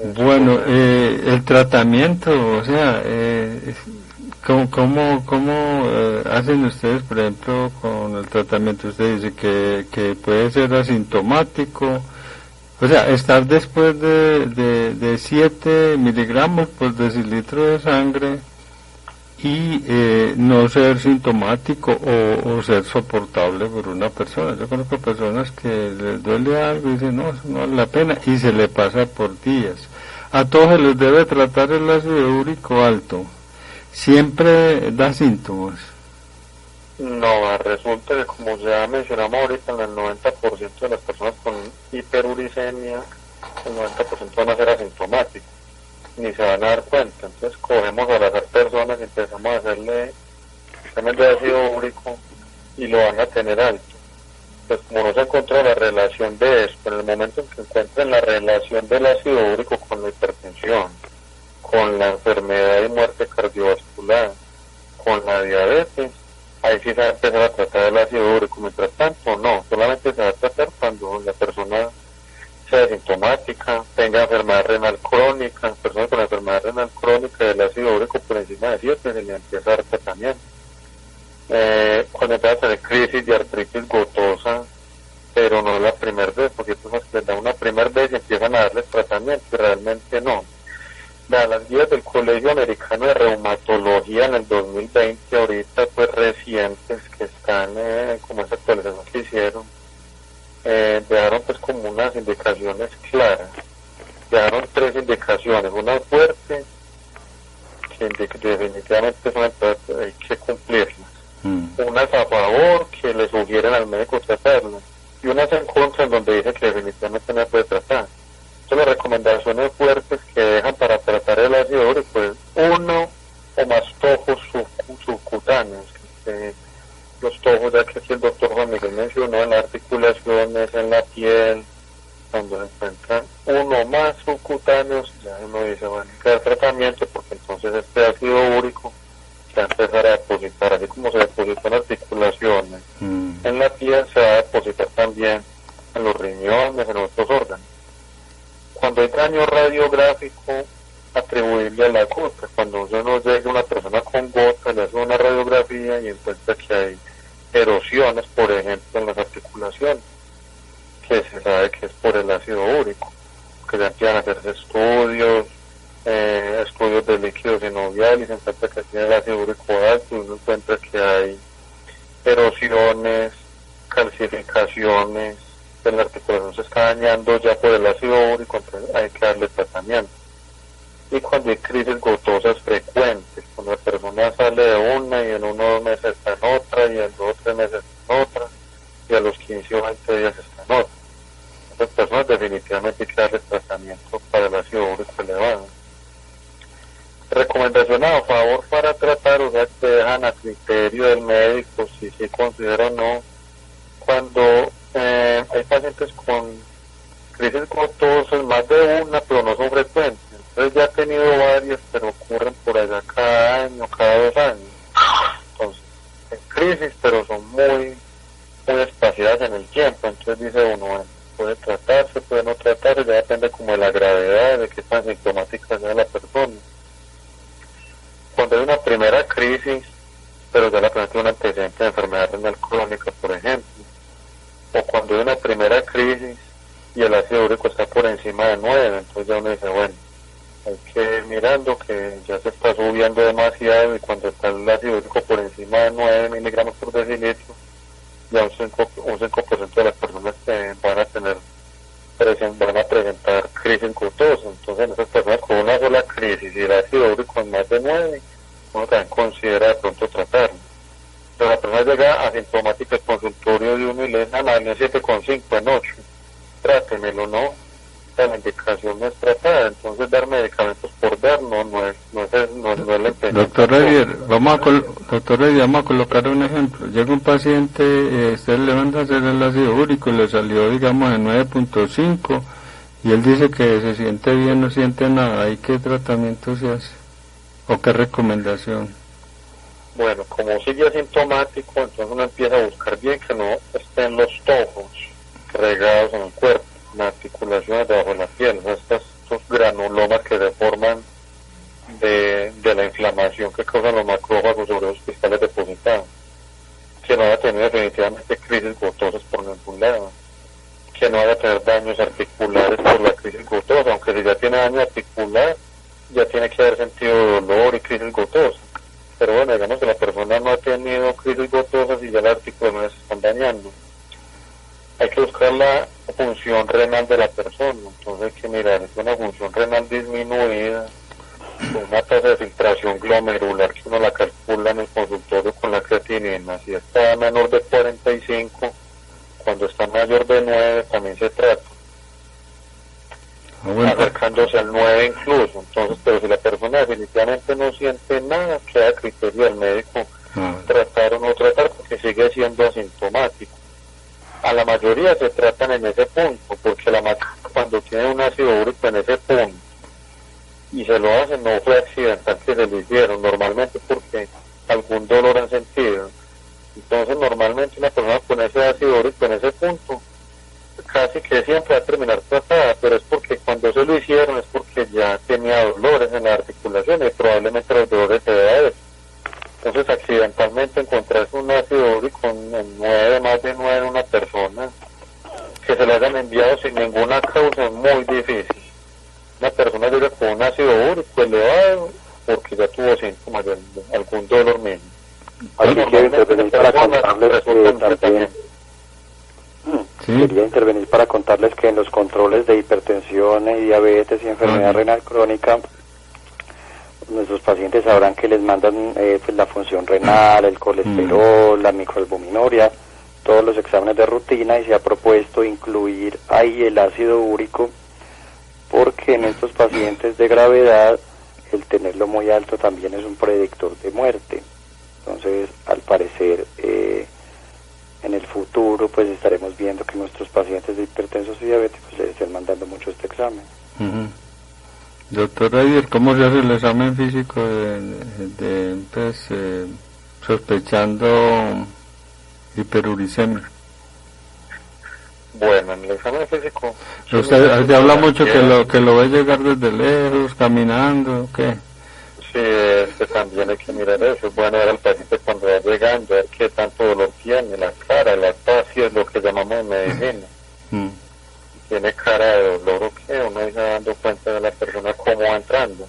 S4: Bueno, el tratamiento, o sea, ¿cómo hacen ustedes, por ejemplo, con el tratamiento? Usted dice que puede ser asintomático, o sea, estar después de 7 miligramos por decilitro de sangre y no ser sintomático o ser soportable por una persona. Yo conozco personas que les duele algo y dicen, no, eso no vale la pena, y se le pasa por días. A todos se les debe tratar el ácido úrico alto. Siempre da síntomas.
S1: No, resulta que como ya mencionamos ahorita, en el 90% de las personas con hiperuricemia, el 90% van a ser asintomáticos, ni se van a dar cuenta. Entonces cogemos a las personas y empezamos a hacerle examen de ácido úrico y lo van a tener alto. Pues como no se encuentra la relación de esto, en el momento en que encuentren la relación del ácido úrico con la hipertensión, con la enfermedad y muerte cardiovascular, con la diabetes, ahí sí se va a empezar a tratar el ácido úrico. Mientras tanto, no, solamente se va a tratar cuando la persona sea asintomática, tenga enfermedad renal crónica. Personas con enfermedad renal crónica del ácido úrico por encima de 7 se le empieza a dar tratamiento. Cuando empieza a tener crisis de artritis gotosa, pero no es la primera vez, porque pues les da una primera vez y empiezan a darles tratamiento, y realmente no. Las guías del Colegio Americano de Reumatología en el 2020, ahorita pues recientes, que están como esa actualización que hicieron, dejaron pues como unas indicaciones claras. Dejaron 3 indicaciones, una fuerte, que definitivamente son, hay que cumplirlas. Unas a favor, que le sugieren al médico tratarlas, y unas en contra, en donde dice que definitivamente no puede tratar. Entonces las recomendaciones fuertes que dejan para tratar el ácido úrico es 1 o más tojos subcutáneos, los tojos, ya que aquí el doctor Juan Miguel mencionó, en las articulaciones, en la piel, cuando se encuentran 1 o más subcutáneos, ya uno dice, bueno, hay que dar tratamiento, porque entonces este ácido úrico se va a empezar a depositar, así como se deposita en articulaciones, en la piel, se va a depositar también en los riñones, en otros órganos. Cuando hay daño radiográfico, atribuirle a la gota. Cuando uno llega una persona con gota, le hace una radiografía y encuentra que hay erosiones, por ejemplo, en las articulaciones, que se sabe que es por el ácido úrico, que ya empiezan a hacerse estudios de líquido sinovial, y se encuentra que tiene el ácido úrico alto, y uno encuentra que hay erosiones, calcificaciones, de la articulación se está dañando ya por el ácido úrico, entonces hay que darle tratamiento. Y cuando hay crisis gotosas frecuentes, cuando la persona sale de una y en 1 o 2 meses está en otra, y en 2 o 3 meses está en otra, y a los 15 o 20 días está en otra. Esas personas definitivamente hay que darle tratamiento para el ácido úrico elevado. Recomendación a favor para tratar, o sea, que dejan a criterio del médico si se considera o no. Cuando hay pacientes con crisis gotosas, más de una, pero no son frecuentes. Entonces ya he tenido varias, pero ocurren por allá cada año, cada 2 años. Entonces, en crisis, pero son muy espaciadas en el tiempo. Entonces dice uno, bueno, puede tratarse, puede no tratarse, ya depende como de la gravedad, de qué tan sintomática sea la persona. Cuando hay una primera crisis, pero ya la persona tiene un antecedente de enfermedad renal crónica, por ejemplo, o cuando hay una primera crisis y el ácido úrico está por encima de 9, entonces ya uno dice, bueno, hay que ir mirando que ya se está subiendo demasiado, y cuando está el ácido úrico por encima de 9 miligramos por decilitro, ya un 5% de las personas van a presentar crisis glucosa. Entonces en esas personas con una sola crisis y el ácido úrico en más de 9, uno también considera de pronto tratarlo. Pero la persona llega asintomática al consultorio de uno y le dicen, en 7,5, en 8, trátemelo, ¿no? O sea, la indicación no es tratada, entonces dar medicamentos por dar no es la intención.
S4: Doctor Edier, vamos a colocar un ejemplo. Llega un paciente, usted le manda a hacer el ácido úrico y le salió, digamos, en 9.5, y él dice que se siente bien, no siente nada. ¿Y qué tratamiento se hace? ¿O qué recomendación?
S1: Bueno, como sigue asintomático, entonces uno empieza a buscar bien que no estén los tojos regados en el cuerpo, en las articulaciones debajo de la piel, o sea, estos granulomas que se forman de la inflamación que causan los macrófagos sobre los cristales depositados, que no haya tenido definitivamente crisis gotosas por ningún lado, que no haya tener daños articulares por la crisis gotosa, aunque si ya tiene daño articular, ya tiene que haber sentido dolor y crisis gotosa. Pero bueno, digamos que la persona no ha tenido crisis gotosas y ya las articulaciones se están dañando. Hay que buscar la función renal de la persona, entonces hay que mirar, es una función renal disminuida, con una tasa de filtración glomerular que uno la calcula en el consultorio con la creatinina. Si está menor de 45, cuando está mayor de 9 también se trata, acercándose al 9 incluso. Entonces, pero si la persona definitivamente no siente nada, queda a criterio del médico tratar o no tratar, porque sigue siendo asintomático. A la mayoría se tratan en ese punto, porque la mayoría cuando tiene un ácido úrico en ese punto y se lo hacen, no fue accidental que se lo hicieron, normalmente porque algún dolor han sentido. Entonces normalmente una persona con ese ácido úrico en ese punto casi que siempre va a terminar tratada, pero es porque cuando se lo hicieron es porque ya tenía dolores en la articulación y probablemente los dolores se deben a eso. Entonces accidentalmente encontrarse un ácido úrico en 9, más de 9 en una persona, que se le hayan enviado sin ninguna causa, es muy difícil. Una persona llega con un ácido úrico elevado porque ya tuvo síntomas de algún dolor mínimo.
S5: Aquí quiero intervenir para contarles que también quería intervenir para contarles que en los controles de hipertensión y diabetes y enfermedad renal crónica, nuestros pacientes sabrán que les mandan pues la función renal, el colesterol, la microalbuminuria, todos los exámenes de rutina, y se ha propuesto incluir ahí el ácido úrico, porque en estos pacientes de gravedad el tenerlo muy alto también es un predictor de muerte. Entonces, al parecer, en el futuro pues estaremos viendo que nuestros pacientes de hipertensos y diabéticos les estén mandando mucho este examen.
S4: Doctor Edier, ¿cómo se hace el examen físico sospechando hiperuricemia?
S1: Bueno, en el examen físico...
S4: Usted habla mucho que lo ve llegar desde lejos, caminando, ¿qué?
S1: Sí, también hay que mirar eso. Es bueno ver al paciente cuando va llegando, ver qué tanto dolor tiene, la cara, la fascia, es lo que llamamos en medicina. Tiene cara de dolor o qué, uno se va dando cuenta de la persona cómo va entrando.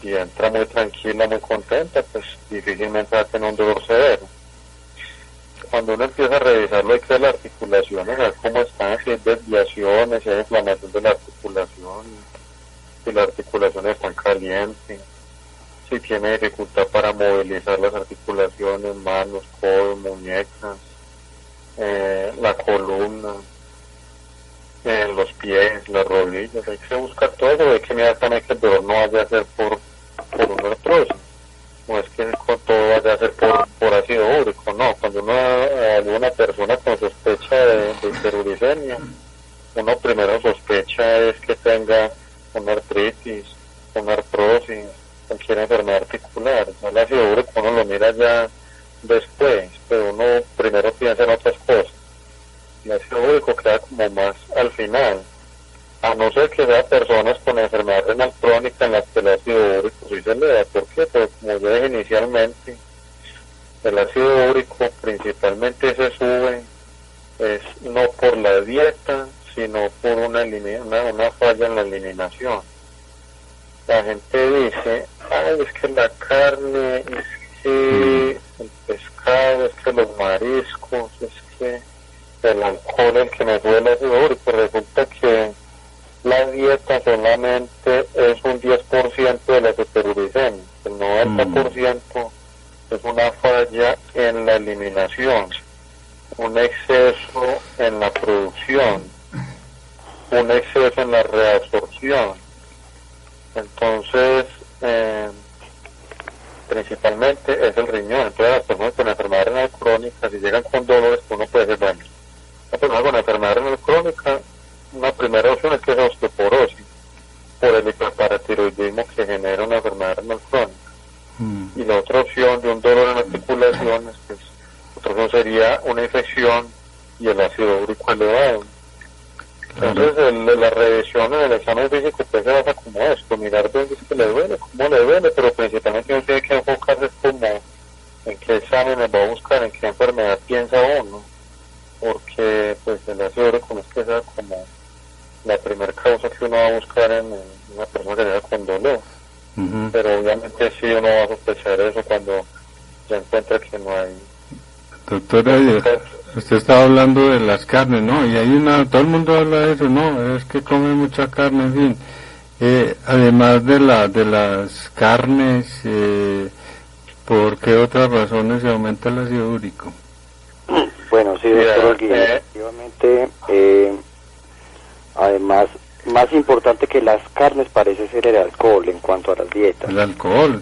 S1: Si entra muy tranquila, muy contenta, pues difícilmente va a tener un dolor severo. Cuando uno empieza a revisarlo, hay que ver las articulaciones, a ver cómo están, si hay desviaciones, si hay inflamación de la articulación, si las articulaciones están calientes, si tiene dificultad para movilizar las articulaciones, manos, codos, muñecas, la columna, los pies, las rodillas. Hay que buscar todo eso, hay que mirar también que el dolor no vaya a ser por una artrosis, no es que todo vaya a ser por ácido úrico, no. Cuando uno evalúa a una persona con sospecha de hiperuricemia, uno primero sospecha es que tenga una artritis, una artrosis, cualquier enfermedad articular. El ácido úrico uno lo mira ya después, pero uno primero piensa en otras cosas. El ácido úrico queda como más al final, a no ser que sean personas con enfermedad renal crónica en las que el ácido úrico sí se eleva. ¿Por qué? Porque como yo dije inicialmente, el ácido úrico principalmente se sube es no por la dieta, sino por una falla en la eliminación. La gente dice, ay, es que la carne, es que el pescado, es que los mariscos, es que el alcohol, el que me sube el ácido úrico. Resulta que la dieta solamente es un 10% de la superuricemia. El 90% es una falla en la eliminación, un exceso en la producción, un exceso en la reabsorción. Entonces, principalmente es el riñón. Entonces, las personas con enfermedad renal crónica, si llegan con dolores, uno puede decir, bueno, la persona con enfermedad renal crónica, una primera opción es que es osteoporosis, por el hiperparatiroidismo que genera una enfermedad renal crónica. Y la otra opción de un dolor en articulaciones, pues, otra opción sería una infección y el ácido úrico elevado. Entonces, la revisión en el examen físico pues se basa como esto, mirar dónde es que le duele, cómo le duele, pero principalmente uno tiene que enfocarse como en qué exámenes va a buscar, en qué enfermedad piensa uno, porque pues el ácido úrico no es que sea como la primera causa que uno va a buscar en una persona que llega con dolor. Pero obviamente sí uno va a sospechar eso cuando ya encuentra que no hay.
S4: Doctora, usted estaba hablando de las carnes, ¿no? Y hay todo el mundo habla de eso, ¿no? Es que come mucha carne, en fin. Además de las carnes, ¿por qué otras razones se aumenta el ácido úrico?
S5: Bueno, sí, doctor, efectivamente, además, más importante que las carnes parece ser el alcohol en cuanto a las dietas.
S4: El alcohol.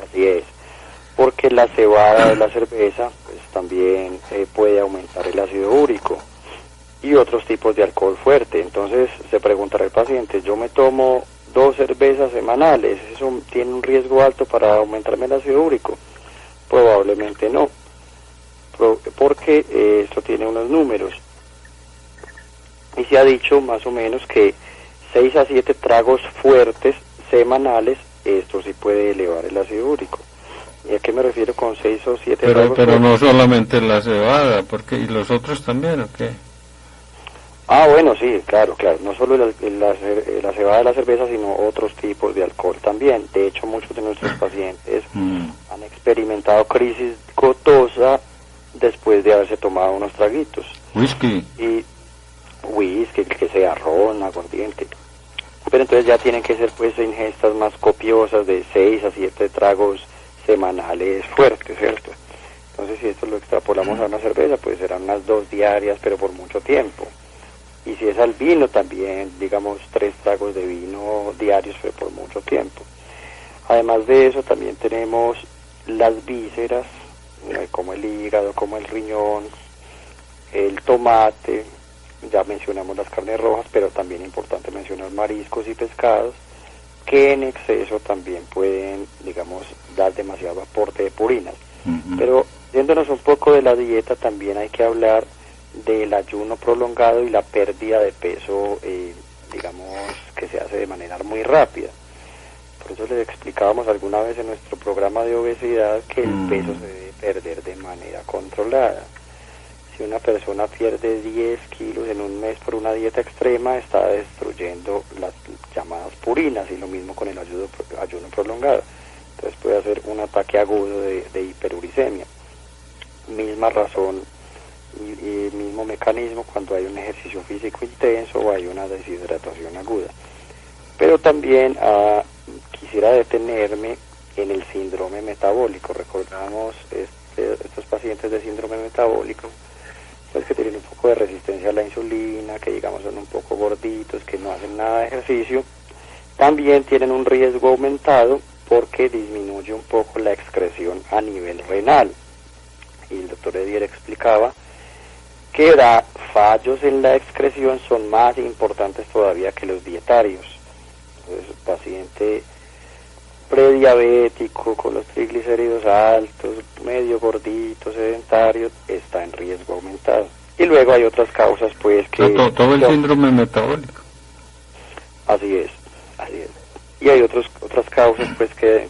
S5: Así es, porque la cebada de la cerveza pues también puede aumentar el ácido úrico y otros tipos de alcohol fuerte. Entonces se preguntará el paciente, yo me tomo 2 cervezas semanales, ¿eso tiene un riesgo alto para aumentarme el ácido úrico? Probablemente no, porque esto tiene unos números. Y se ha dicho más o menos que 6 a 7 tragos fuertes semanales, esto sí puede elevar el ácido úrico. ¿Y a qué me refiero con 6 o 7 tragos
S4: Pero
S5: fuertes?
S4: no solamente la cebada, porque ¿y los otros también o qué?
S5: Ah, bueno, sí, claro, no solo la cebada de la cerveza, sino otros tipos de alcohol también. De hecho, muchos de nuestros pacientes han experimentado crisis gotosa después de haberse tomado unos traguitos.
S4: Whisky.
S5: Y whisky, que sea ron, aguardiente. Pero entonces ya tienen que ser pues ingestas más copiosas de 6 a 7 tragos semanales fuertes, ¿cierto? Entonces si esto lo extrapolamos a una cerveza, pues serán unas 2 diarias, pero por mucho tiempo. Y si es al vino también, digamos 3 tragos de vino diarios, pero por mucho tiempo. Además de eso también tenemos las vísceras, como el hígado, como el riñón, el tomate. Ya mencionamos las carnes rojas, pero también es importante mencionar mariscos y pescados, que en exceso también pueden, digamos, dar demasiado aporte de purinas. Pero yéndonos un poco de la dieta, también hay que hablar del ayuno prolongado y la pérdida de peso, digamos, que se hace de manera muy rápida. Por eso les explicábamos alguna vez en nuestro programa de obesidad que el peso se debe perder de manera controlada. Si una persona pierde 10 kilos en un mes por una dieta extrema, está destruyendo las llamadas purinas, y lo mismo con el ayuno prolongado. Entonces puede hacer un ataque agudo de hiperuricemia. Misma razón y mismo mecanismo cuando hay un ejercicio físico intenso o hay una deshidratación aguda. Pero también quisiera detenerme en el síndrome metabólico. Recordamos estos pacientes de síndrome metabólico, pues que tienen un poco de resistencia a la insulina, que digamos son un poco gorditos, que no hacen nada de ejercicio, también tienen un riesgo aumentado porque disminuye un poco la excreción a nivel renal. Y el doctor Edier explicaba que fallos en la excreción son más importantes todavía que los dietarios. Entonces, el paciente prediabético, con los triglicéridos altos, medio gordito, sedentario, está en riesgo aumentado. Y luego hay otras causas, pues, que...
S4: Todo el síndrome metabólico.
S5: Así es. Y hay otras causas, pues, que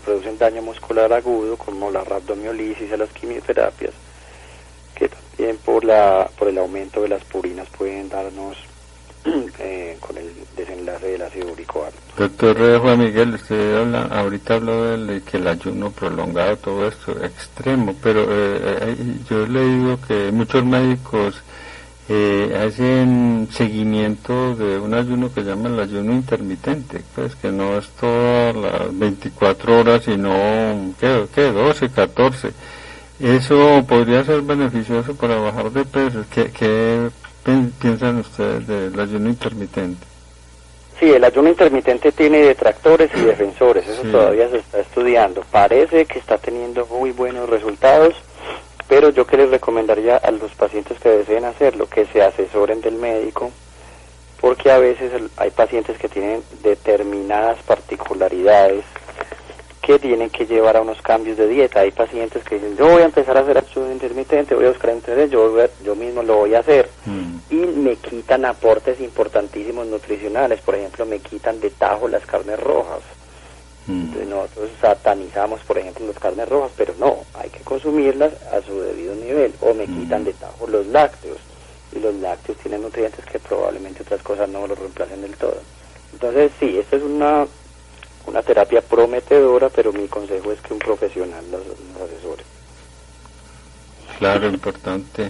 S5: producen daño muscular agudo, como la rhabdomiolisis y las quimioterapias, que bien por el aumento de las purinas pueden darnos con el desenlace del ácido úrico alto.
S4: Doctor Juan Miguel, usted ahorita habló de que el ayuno prolongado, todo esto extremo, pero yo he leído que muchos médicos hacen seguimiento de un ayuno que llaman el ayuno intermitente, pues que no es todas las 24 horas, sino, ¿qué? 12, 14. ¿Eso podría ser beneficioso para bajar de peso? ¿Qué piensan ustedes del ayuno intermitente?
S5: Sí, el ayuno intermitente tiene detractores y defensores, eso sí. Todavía se está estudiando. Parece que está teniendo muy buenos resultados, pero yo que les recomendaría a los pacientes que deseen hacerlo, que se asesoren del médico, porque a veces hay pacientes que tienen determinadas particularidades que tienen que llevar a unos cambios de dieta. Hay pacientes que dicen, yo voy a empezar a hacer ayuno intermitente, voy a buscar internet, yo mismo lo voy a hacer. Y me quitan aportes importantísimos nutricionales, por ejemplo, me quitan de tajo las carnes rojas. Entonces nosotros satanizamos, por ejemplo, las carnes rojas, pero no, hay que consumirlas a su debido nivel. O me quitan de tajo los lácteos, y los lácteos tienen nutrientes que probablemente otras cosas no los reemplacen del todo. Entonces sí, esta es una terapia prometedora, pero mi consejo es que un profesional los asesore.
S4: Claro, importante.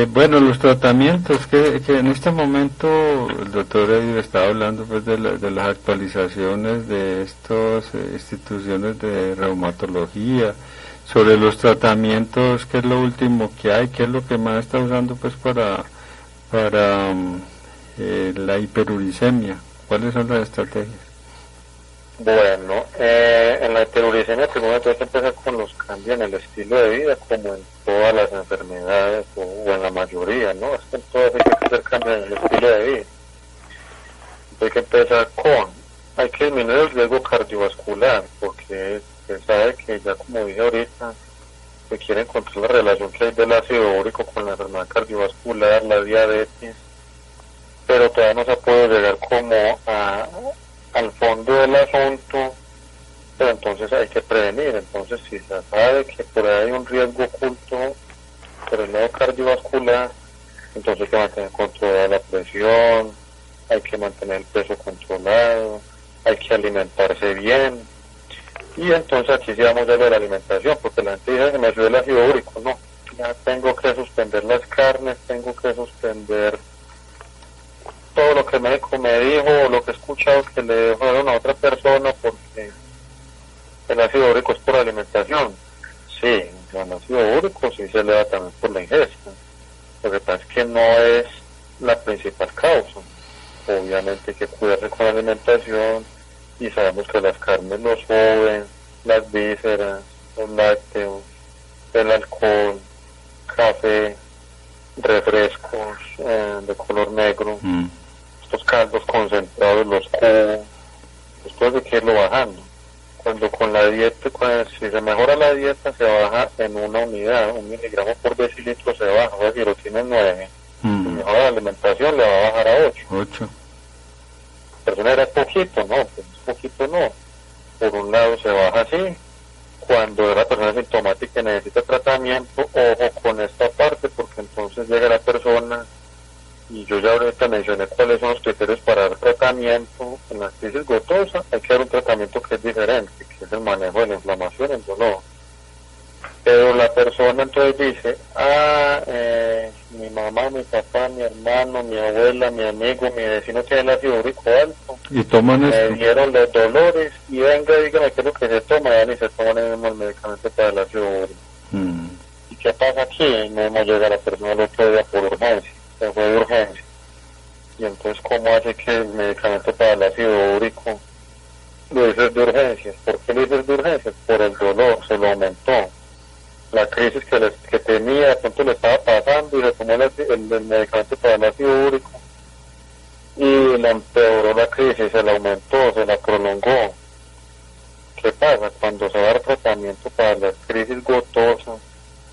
S4: Bueno, los tratamientos que en este momento el doctor Edir estaba hablando pues de las actualizaciones de estas instituciones de reumatología, sobre los tratamientos, qué es lo último que hay, qué es lo que más está usando pues para la hiperuricemia, cuáles son las estrategias.
S1: Bueno, en la hiperuricemia primero hay que empezar con los cambios en el estilo de vida, como en todas las enfermedades o en la mayoría, ¿no? Es que en todas hay que hacer cambios en el estilo de vida. Hay que empezar hay que disminuir el riesgo cardiovascular, porque se sabe que ya como dije ahorita, se quiere encontrar la relación que hay del ácido úrico con la enfermedad cardiovascular, la diabetes, pero todavía no se puede llegar como al fondo del asunto, pero entonces hay que prevenir. Entonces si se sabe que por ahí hay un riesgo oculto por el lado cardiovascular, entonces hay que mantener controlada la presión, hay que mantener el peso controlado, hay que alimentarse bien, y entonces aquí sí vamos a ver la alimentación, porque la gente dice que me sube el ácido úrico, no, ya tengo que suspender las carnes, tengo que suspender todo lo que el médico me dijo o lo que he escuchado que le dejaron a otra persona, porque el ácido úrico es por alimentación. Sí, el ácido úrico sí se eleva también por la ingesta. Lo que pasa es que no es la principal causa. Obviamente hay que cuidarse con la alimentación, y sabemos que las carnes lo suben, las vísceras, los lácteos, el alcohol, café, refrescos de color negro, estos caldos concentrados, los cubos, después hay que irlo bajando. Cuando con la dieta, si se mejora la dieta, se baja en una unidad, 1 miligramo por decilitro se baja, o sea, si lo tiene 9, si mejora la alimentación, le va a bajar a 8. Persona era poquito, no, pues poquito no. Por un lado se baja así, cuando la persona es sintomática y necesita tratamiento, ojo con esta parte, porque entonces llega la persona, y yo ya ahorita mencioné cuáles son los criterios para dar tratamiento. En la crisis gotosa hay que dar un tratamiento que es diferente, que es el manejo de la inflamación, el dolor. Pero la persona entonces dice, mi mamá, mi papá, mi hermano, mi abuela, mi amigo, mi vecino tiene el ácido úrico alto,
S4: y toman
S1: me dieron los dolores, y venga, dígame qué es lo que se toma, y se toman el mismo medicamento para el ácido úrico. ¿Y qué pasa aquí? No llega la persona el otro día por urgencia, se fue de urgencia. Y entonces, ¿cómo hace que el medicamento para el ácido úrico lo dices de urgencias? ¿Por qué lo dices de urgencias? Por el dolor, se lo aumentó. La crisis que tenía, de pronto le estaba pasando, y se tomó el medicamento para el ácido úrico, y le empeoró la crisis, se la aumentó, se la prolongó. ¿Qué pasa? Cuando se va a dar tratamiento para las crisis gotosas,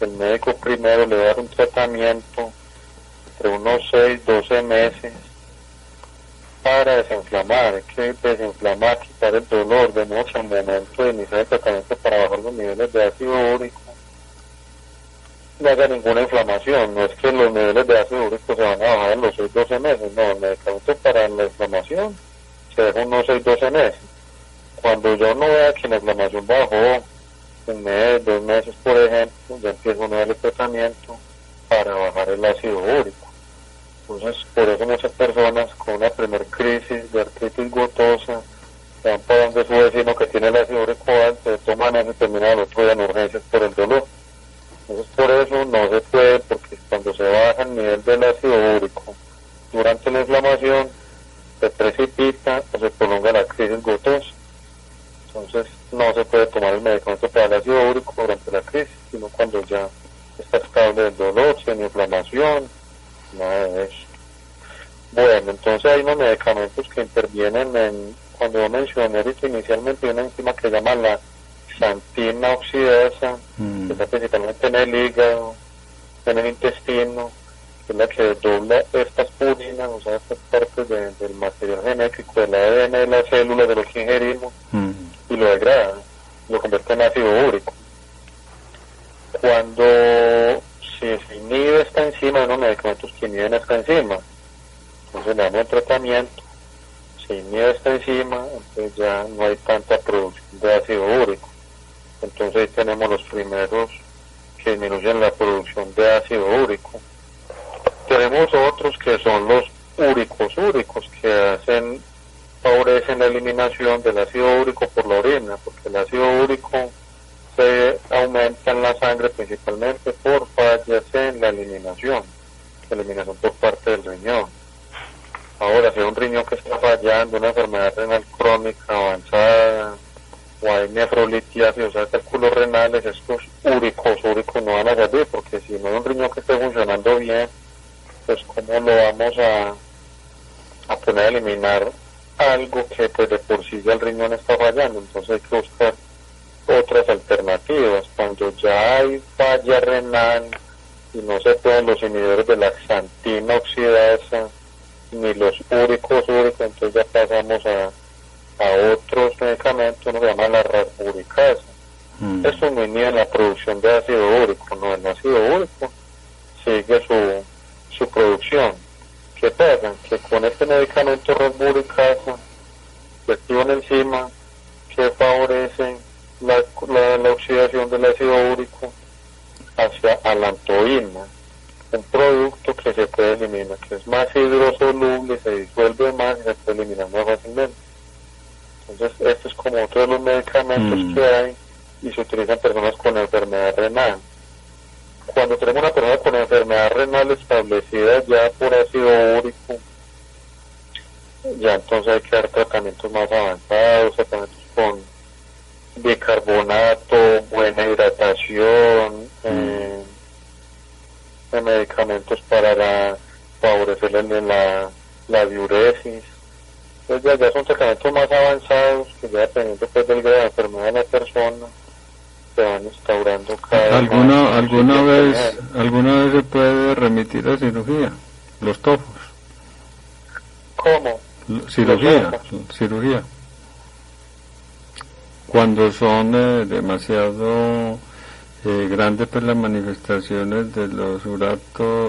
S1: el médico primero le va a dar un tratamiento entre unos 6-12 meses para desinflamar. Hay que desinflamar, quitar el dolor, de modo que al momento de iniciar el tratamiento para bajar los niveles de ácido úrico, no haya ninguna inflamación. No es que los niveles de ácido úrico se van a bajar en los 6-12 meses, no, el medicamento para la inflamación se deja unos 6-12 meses. Cuando yo no vea que la inflamación bajó, 1 mes, 2 meses por ejemplo, ya empiezo a darle tratamiento para bajar el ácido úrico. Entonces, por eso muchas personas con una primer crisis de artritis gotosa se van para donde su vecino que tiene el ácido úrico alto, se toman eso y terminan el otro día en urgencias por el dolor. Entonces, por eso no se puede, porque cuando se baja el nivel del ácido úrico durante la inflamación, se precipita o se prolonga la crisis gotosa. Entonces, no se puede tomar el medicamento para el ácido úrico durante la crisis, sino cuando ya está estable el dolor, sin inflamación, nada de eso. Bueno, entonces hay unos medicamentos que intervienen en, cuando yo mencioné ahorita inicialmente, una enzima que se llama la xantina oxidasa, que está principalmente en el hígado, en el intestino, que es la que dobla estas purinas, o sea, estas partes del material genético, del ADN de las células de lo que ingerimos, y lo degrada, lo convierte en ácido úrico. Cuando se inhibe esta enzima, hay unos medicamentos que inhiben esta enzima, entonces le damos el tratamiento, se inhibe esta enzima, entonces ya no hay tanta producción de ácido úrico. Entonces ahí tenemos los primeros que disminuyen la producción de ácido úrico. Tenemos otros que son los úricos que favorecen la eliminación del ácido úrico por la orina, porque el ácido úrico se aumenta en la sangre principalmente por fallas en la eliminación por parte del riñón. Ahora, si hay un riñón que está fallando, una enfermedad renal crónica avanzada, o hay nefrolitiasis, o sea, cálculos renales, estos úricos no van a servir, porque si no hay un riñón que esté funcionando bien, pues cómo lo vamos a poner a eliminar algo que pues de por sí ya el riñón está fallando. Entonces hay que buscar otras alternativas. Cuando ya hay falla renal y no se pueden los inhibidores de la xantina oxidasa ni los úricos, entonces ya pasamos a otros medicamentos, uno se llama la rasburicasa. Eso no inhibe la producción de ácido úrico, no, el ácido úrico sigue su producción. ¿Qué pasa? Que con este medicamento rasburicasa se activa una enzima que favorece la oxidación del ácido úrico hacia alantoína, un producto que se puede eliminar, que es más hidrosoluble, se disuelve más y se puede eliminar más fácilmente. Entonces, este es como otro de los medicamentos que hay y se utilizan personas con enfermedad renal. Cuando tenemos una persona con enfermedad renal establecida ya por ácido úrico, ya entonces hay que dar tratamientos más avanzados, tratamientos con bicarbonato, buena hidratación, medicamentos para favorecer la diuresis. Entonces ya son tratamientos más avanzados que ya dependiendo pues del grado de enfermedad de la persona se van instaurando cada vez más.
S4: ¿Alguna vez se puede remitir a cirugía? Los tofos.
S1: ¿Cómo?
S4: Cirugía. Cuando son demasiado grandes pues las manifestaciones de los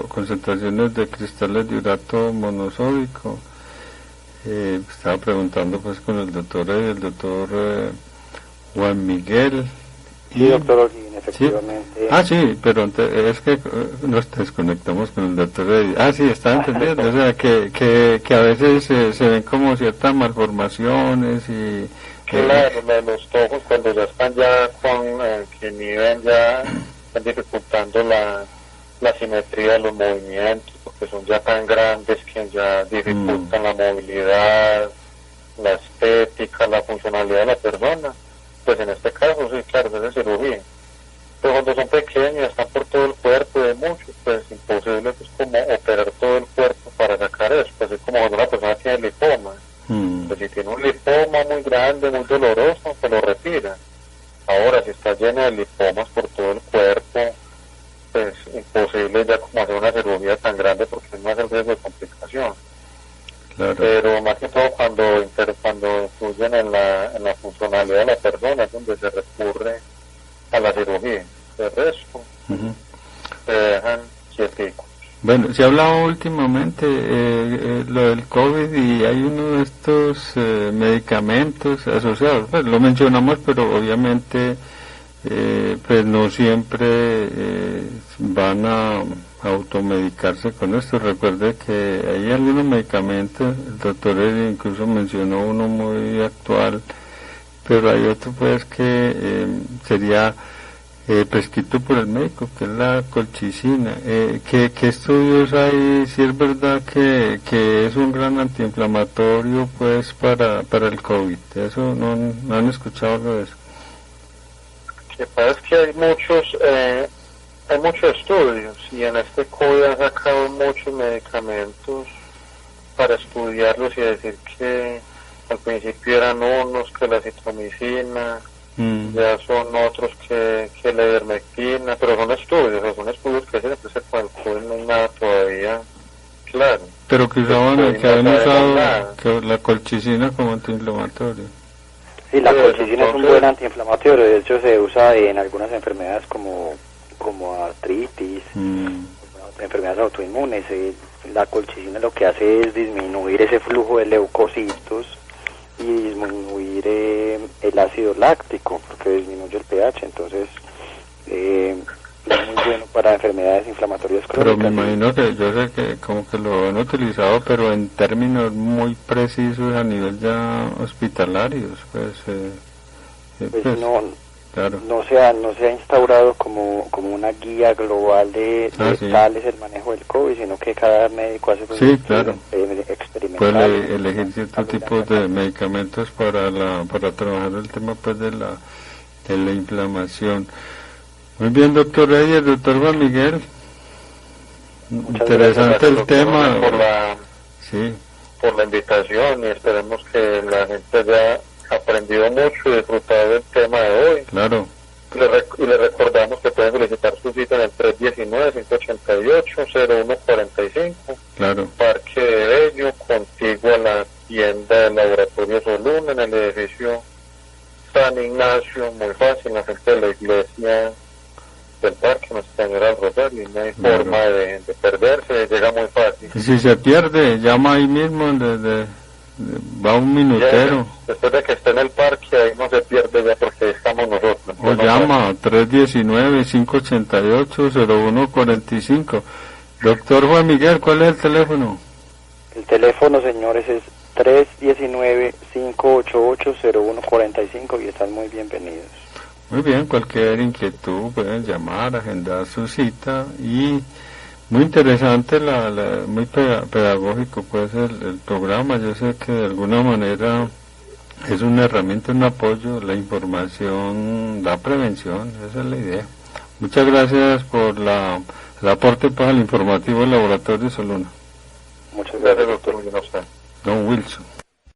S4: concentraciones de cristales de urato monosódico. Estaba preguntando pues con el doctor Juan Miguel.
S5: Sí, doctor Olguín, efectivamente.
S4: ¿Sí? Sí, pero es que nos desconectamos con el doctor Eddy. Sí, está entendiendo. O sea, que a veces se ven como ciertas malformaciones y...
S1: Claro, los tojos cuando ya están ya que inhiben ya, están dificultando la simetría de los movimientos, porque son ya tan grandes que ya dificultan la movilidad, la estética, la funcionalidad de la persona. Pues en este caso, sí, claro, es de cirugía. Pero cuando son pequeños, están por todo el cuerpo de muchos, pues imposible pues como operar todo el cuerpo para sacar eso. Pues es como cuando una persona tiene lipoma. Pues si tiene un lipoma muy grande, muy doloroso, se lo retira. Ahora, si está lleno de lipomas por todo el cuerpo, pues imposible ya como hacer una cirugía tan grande porque es más el riesgo de complicación. Claro. Pero más que todo cuando influyen en la funcionalidad de la persona es donde se recurre a la cirugía. De resto, se dejan quieticos.
S4: Bueno, se ha hablado últimamente lo del COVID y hay uno de estos medicamentos asociados. Pues lo mencionamos, pero obviamente pues no siempre van a automedicarse con esto. Recuerde que hay algunos medicamentos, el doctor incluso mencionó uno muy actual, pero hay otro pues que sería prescrito por el médico, que es la colchicina. ¿Qué estudios hay? Si es verdad que es un gran antiinflamatorio pues para el COVID. Eso no han escuchado algo de eso.
S1: Lo que pasa es que hay muchos estudios y en este COVID han sacado muchos medicamentos para estudiarlos y decir que al principio eran unos, que la citromicina, ya son otros que la ivermectina, pero son estudios que se empiezan con el COVID, no hay nada todavía claro.
S4: Pero que usaban, que habían usado que la colchicina como antiinflamatorio.
S5: Sí, la colchicina es un buen antiinflamatorio, de hecho se usa en algunas enfermedades como artritis, enfermedades autoinmunes. La colchicina lo que hace es disminuir ese flujo de leucocitos y disminuir el ácido láctico, porque disminuye el pH, entonces es muy bueno para enfermedades inflamatorias crónicas.
S4: Pero me imagino que yo sé que como que lo han utilizado, pero en términos muy precisos a nivel ya hospitalarios,
S5: pues no,
S4: claro.
S5: no se ha instaurado como una guía global de
S4: sí.
S5: tal es el manejo del COVID, sino que cada médico hace
S4: claro.
S5: experimental.
S4: Puede elegir ciertos tipos de medicamentos para trabajar el tema pues de la inflamación. Muy bien, doctor Reyes, doctor Juan Miguel. Interesante el tema.
S1: Por la invitación, y esperemos que la gente haya aprendido mucho y disfrutado del tema de hoy.
S4: Claro.
S1: Y le recordamos que pueden solicitar su cita en el 319-588-0145.
S4: Claro.
S1: Parque de Bello, contiguo a la tienda del Laboratorio Soluna, en el edificio San Ignacio, muy fácil, la gente de la iglesia del parque Nuestra Señora del Rosario, no hay forma de perderse, llega muy fácil.
S4: Y si se pierde, llama ahí mismo, va un minutero.
S1: Después de que esté en el parque, ahí no se pierde ya porque estamos nosotros.
S4: O llama 319-588-0145. Doctor Juan Miguel, ¿cuál es el teléfono?
S5: El teléfono, señores, es 319-588-0145 y están muy bienvenidos.
S4: Muy bien, cualquier inquietud pueden llamar, agendar su cita y muy interesante, muy pedagógico pues el programa. Yo sé que de alguna manera es una herramienta, un apoyo, la información da prevención, esa es la idea. Muchas gracias por el aporte para el informativo del Laboratorio Soluna.
S5: Muchas gracias,
S1: doctor.
S4: Don Wilson.